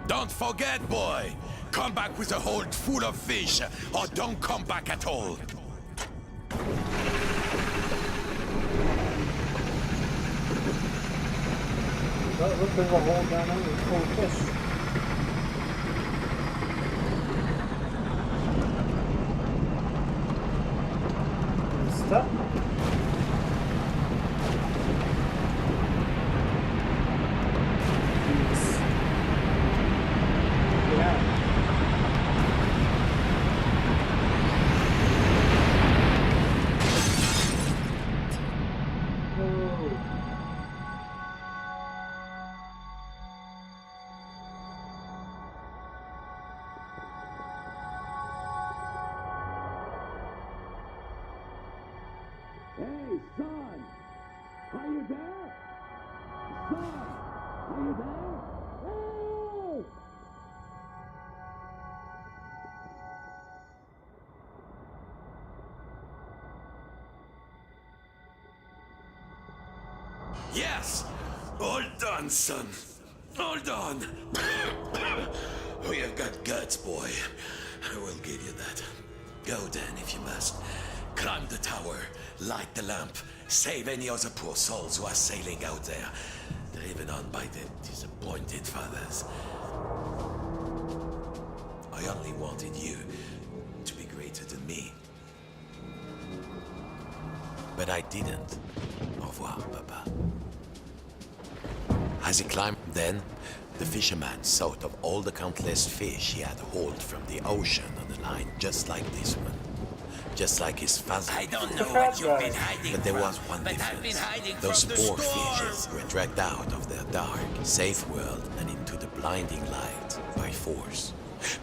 Don't forget, boy. Come back with a hold full of fish, or don't come back at all. Oh, look, there's a hole down there full of fish. It's stuck. Jeez. Yeah. Whoa. Hey, son! Are you there? Son! Are you there? Hey! Yes! Hold on, son. Hold on. Oh, you've got guts, boy. I will give you that. Go then, if you must. Climb the tower, light the lamp, save any other poor souls who are sailing out there, driven on by the disappointed fathers. I only wanted you to be greater than me. But I didn't. Au revoir, Papa. As he climbed, then, the fisherman thought of all the countless fish he had hauled from the ocean on a line just like this one. Just like his father. I don't know what you've been hiding But there from, was one but I've been difference. hiding Those from the poor storm. fishes were dragged out of their dark, safe world and into the blinding light by force.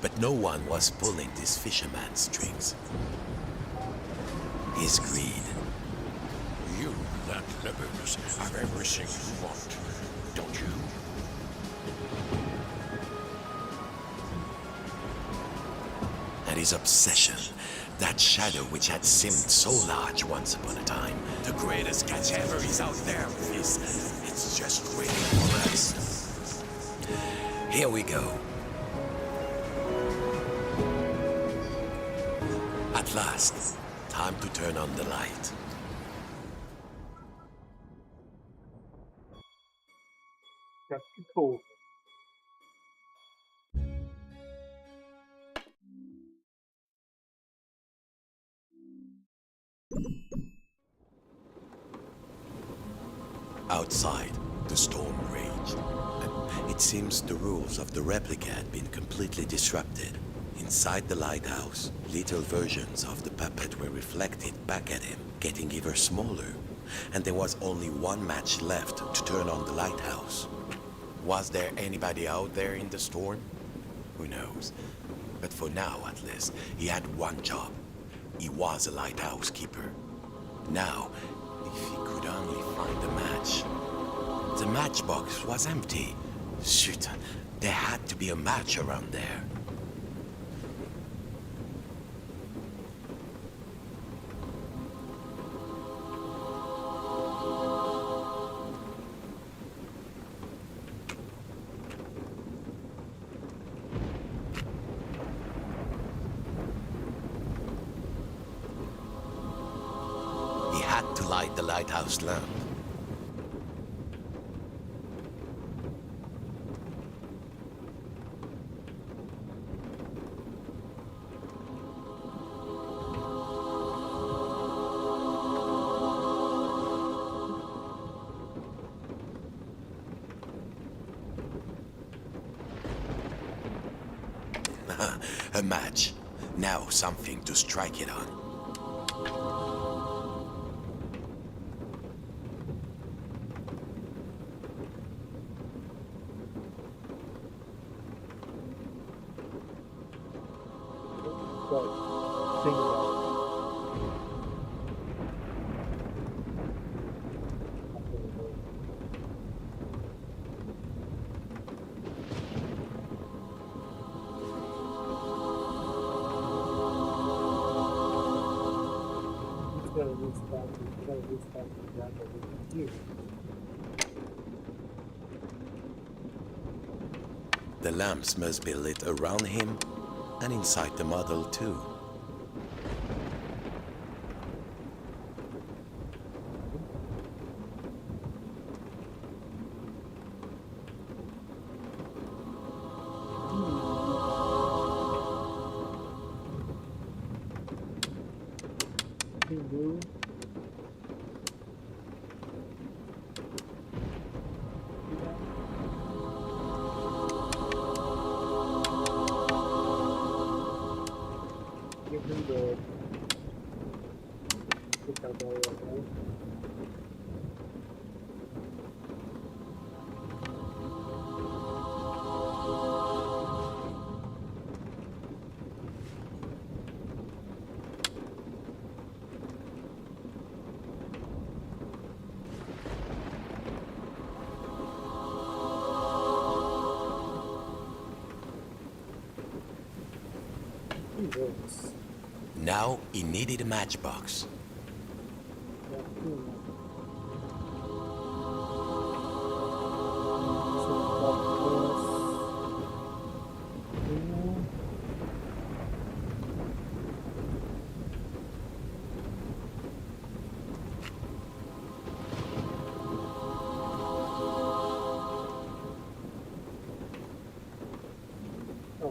But no one was pulling this fisherman's strings. His greed. You landlubbers have everything you want, don't you? And his obsession. That shadow which had seemed so large once upon a time. The greatest catch ever is out there, Fist. It's just waiting for us. Here we go. At last, time to turn on the light. That's too cool. Outside, the storm raged. And it seems the rules of the replica had been completely disrupted. Inside the lighthouse, little versions of the puppet were reflected back at him, getting ever smaller. And there was only one match left to turn on the lighthouse. Was there anybody out there in the storm? Who knows? But for now, at least, he had one job. He was a lighthouse keeper. Now, if he could only find a match. The matchbox was empty. Shoot, there had to be a match around there. He had to light the lighthouse lamp. A match. Now something to strike it on. But think about it. Gotta restart the grapple with you. The lamps must be lit around him and inside the model too. Blue. Give him the cowboy right there. Jesus. Now he needed a matchbox. Yeah, cool. So,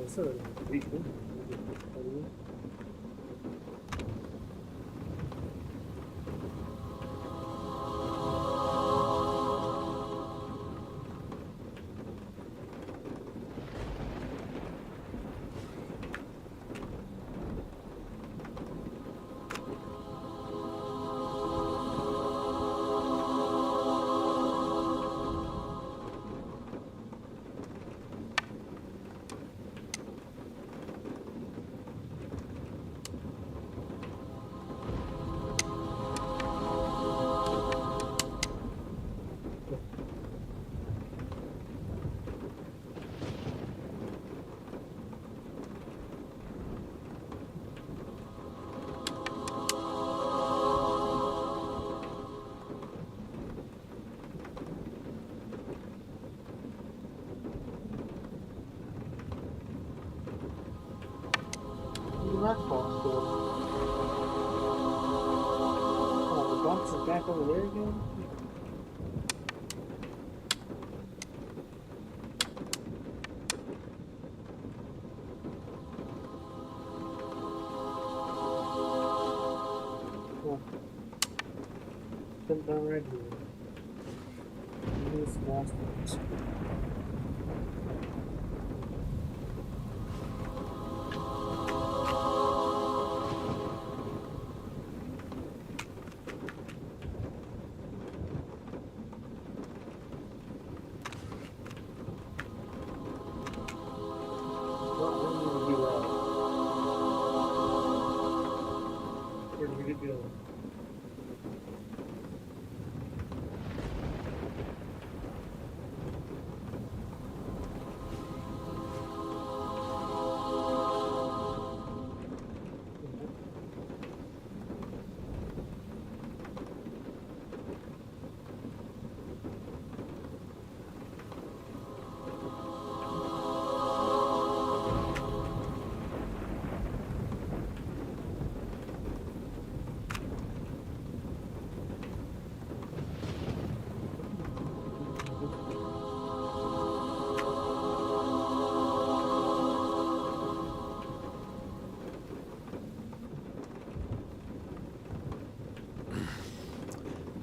it's a big thing. Not possible. Oh, the box is back over there again? Oh. Come down right here. This last one. Where did we go?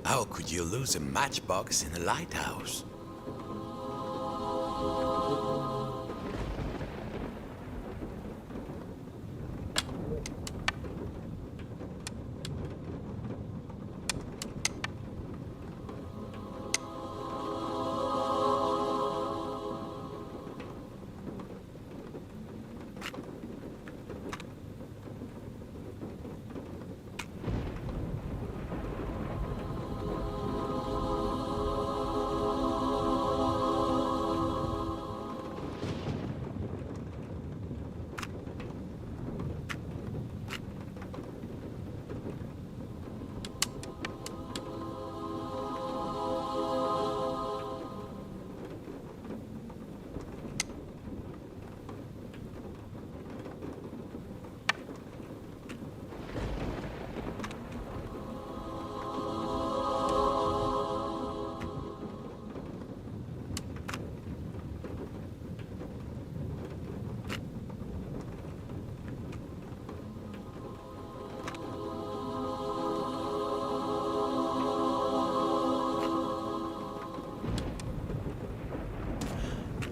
How could you lose a matchbox in a lighthouse?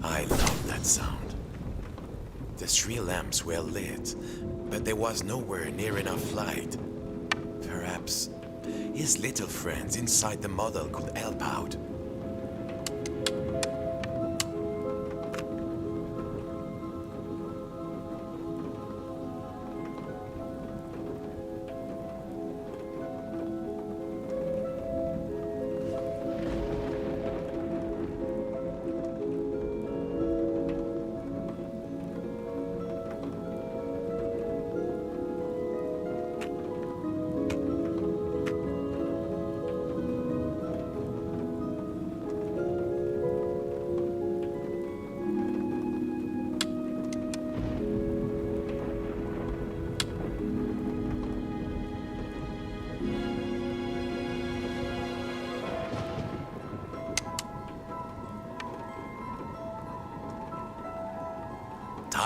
I love that sound. The 3 lamps were lit, but there was nowhere near enough light. Perhaps his little friends inside the model could help out.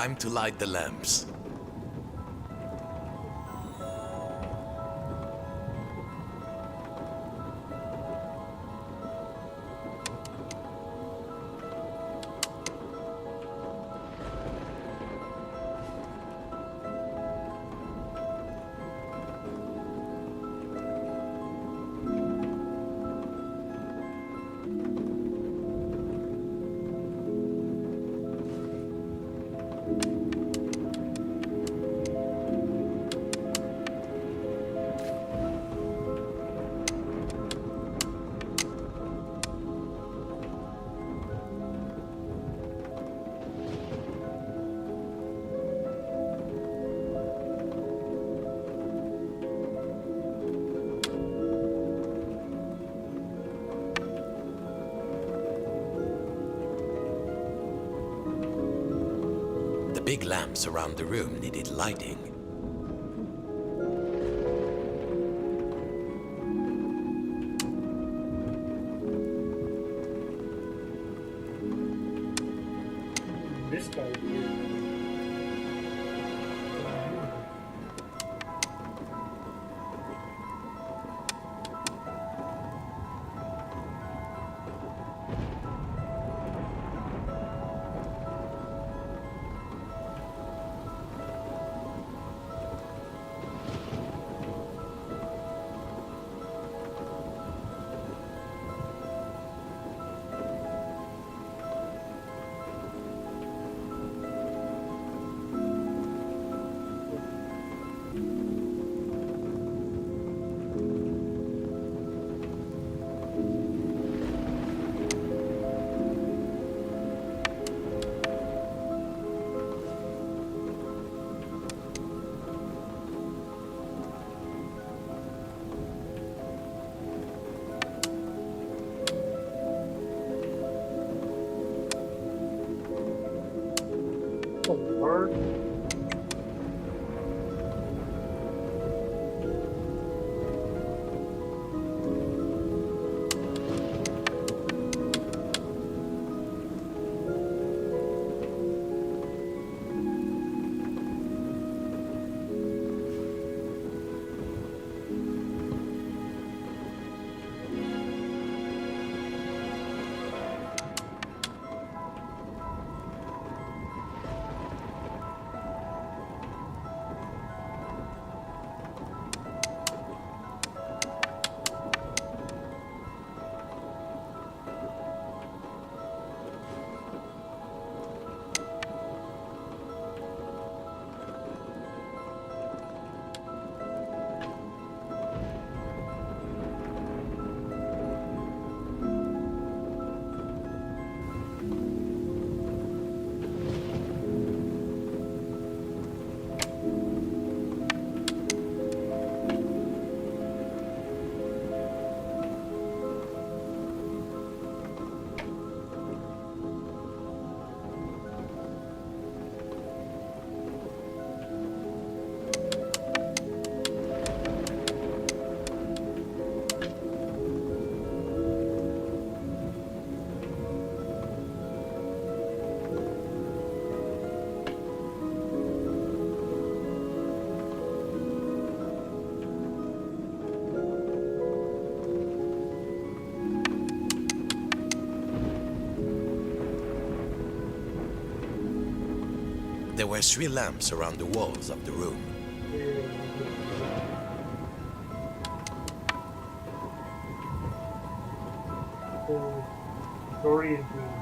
Time to light the lamps. The big lamps around the room needed lighting. This guy here. Oh, Lord. There were 3 lamps around the walls of the room. So, story is the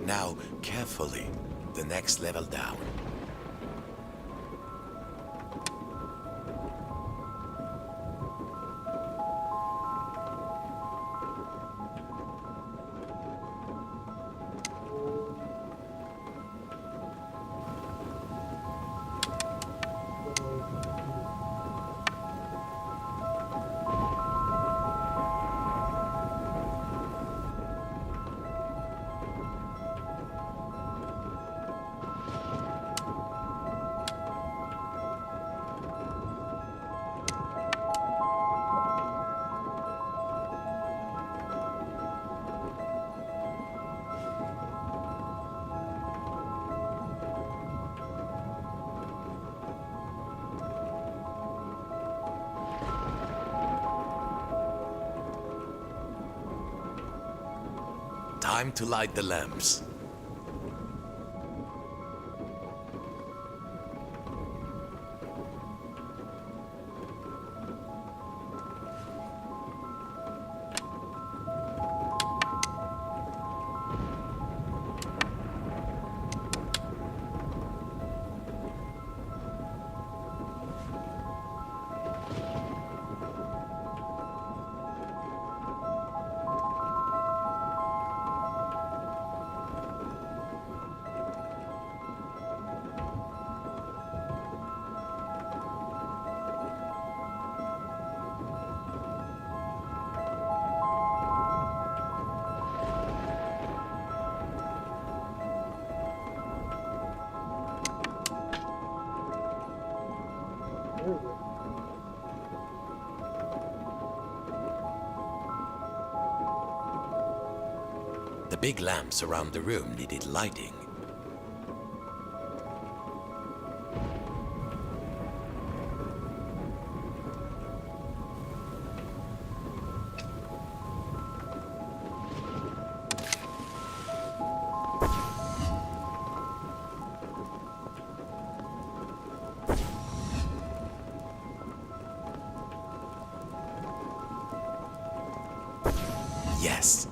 Now, carefully, the next level down. Time to light the lamps. There we go. The big lamps around the room needed lighting. Yes.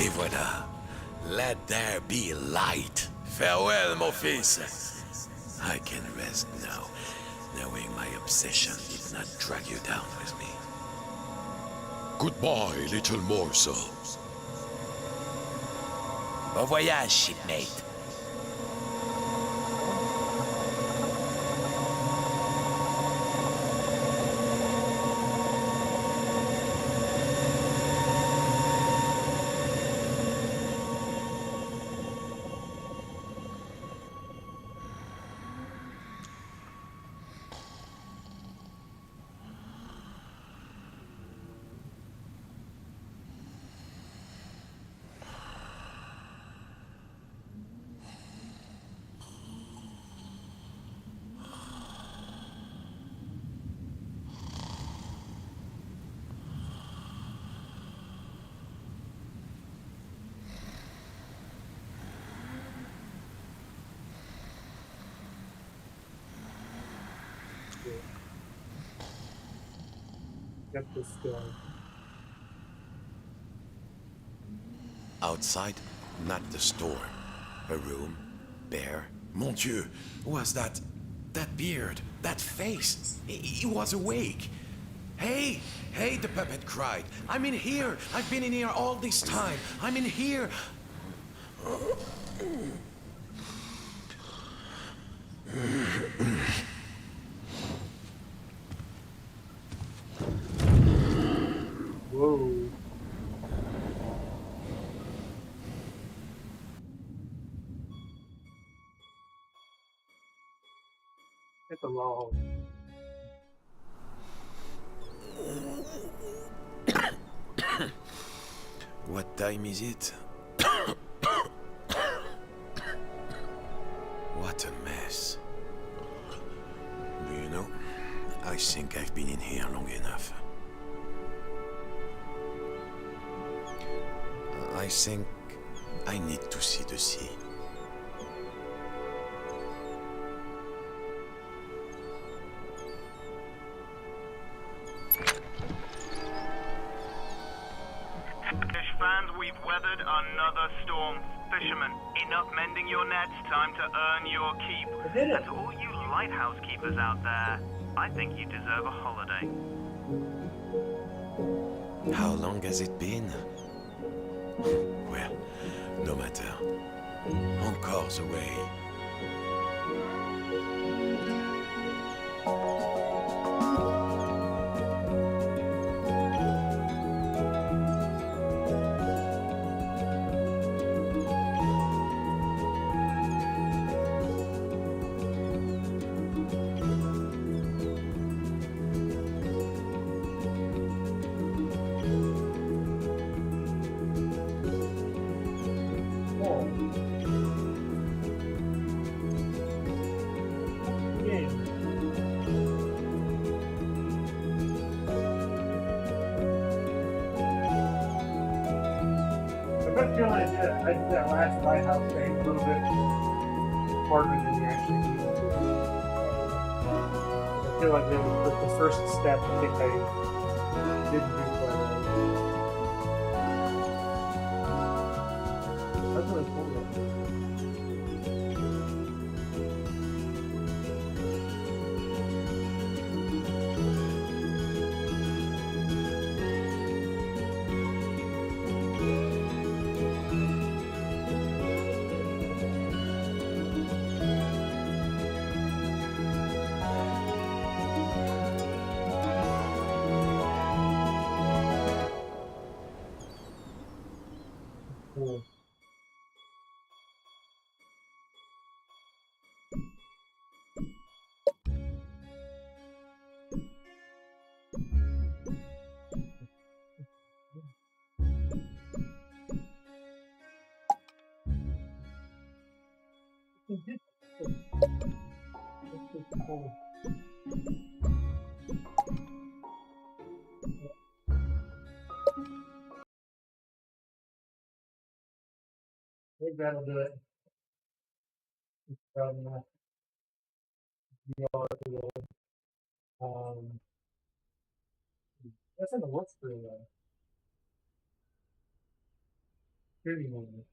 Et voilà. Let there be light. Farewell, mon fils. I can rest now, knowing my obsession did not drag you down with me. Goodbye, little morsel. Bon voyage, shipmate. Get this going. Outside, not the store. A room, bare. Mon Dieu, was that beard, that face? He was awake. Hey, the puppet cried. I'm in here. I've been in here all this time. I'm in here. Whoa. It's a long. What time is it? What a mess. Do you know, I think I've been in here long enough. I think I need to see the sea. Fish fans, we've weathered another storm. Fishermen, enough mending your nets, time to earn your keep. I did it. And to all you lighthouse keepers out there, I think you deserve a holiday. How long has it been? Well, no matter. Encore the way. Oh. Yeah. I got a feeling I did that last lighthouse thing a little bit harder than you actually need to do. I feel like the first step, I think I didn't do quite right. That's really cool though. Cool. Cool. I think that'll do it. From um, that's in the works for shooting movie.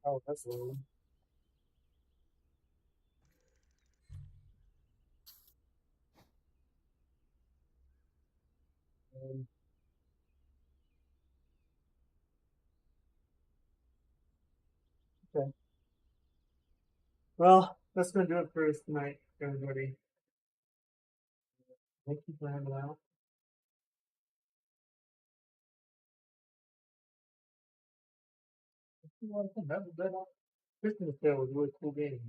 Oh, that's low. Um, okay. Well, that's gonna do it for us tonight, everybody. Thank you for hanging out. That Christmas Fair was a really cool game.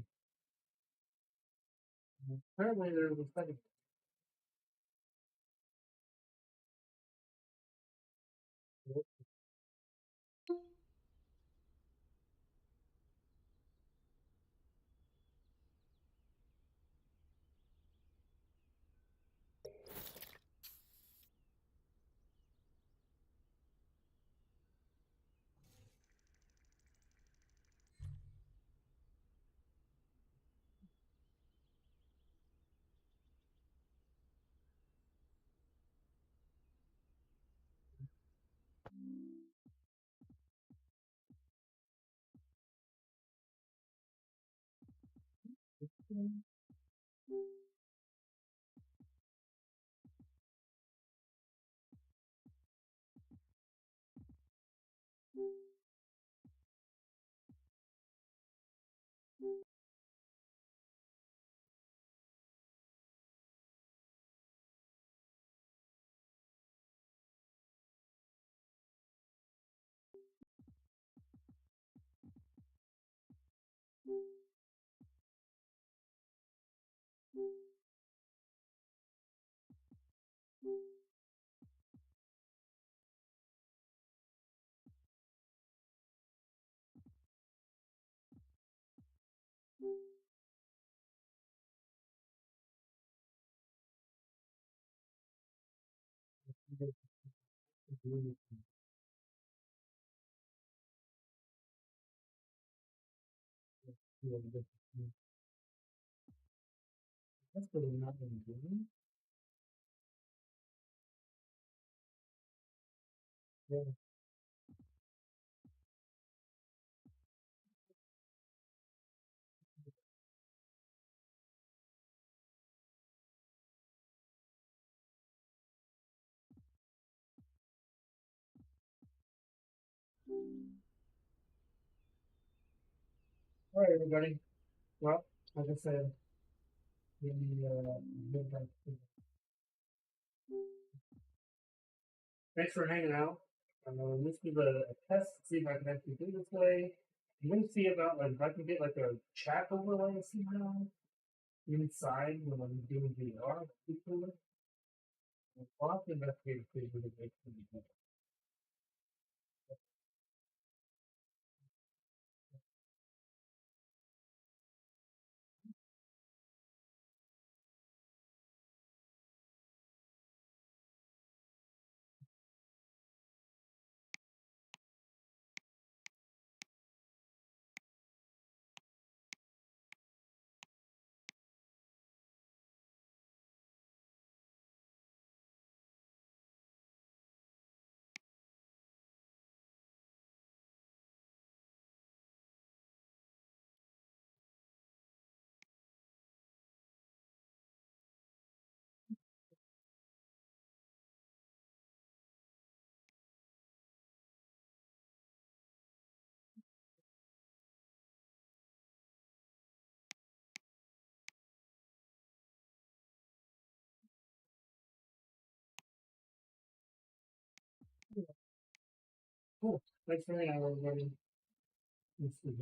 Apparently, there was a second. That's really not been doing. Yeah. All right, everybody. Well, like I said, we midnight. Thanks for hanging out. Let's give a test, see if I can actually do this way. I'm gonna see about like if I can get like a chat overlay somehow inside when I'm doing VR. Be cooler. I'll have to investigate if they really make it. Cool. Thanks for hanging out, everybody. Let's see.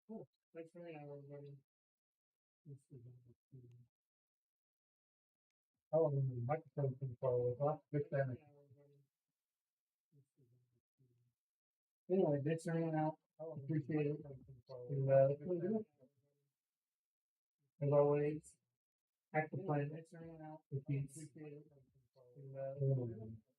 Cool. Thanks for hanging out, everybody. Let's see. Oh, and the microphone control. I'll have to fix that. Anyway, thanks for hanging out. Appreciate it. And let's do it. As always, act the plan. Thanks for hanging out. With peace. And,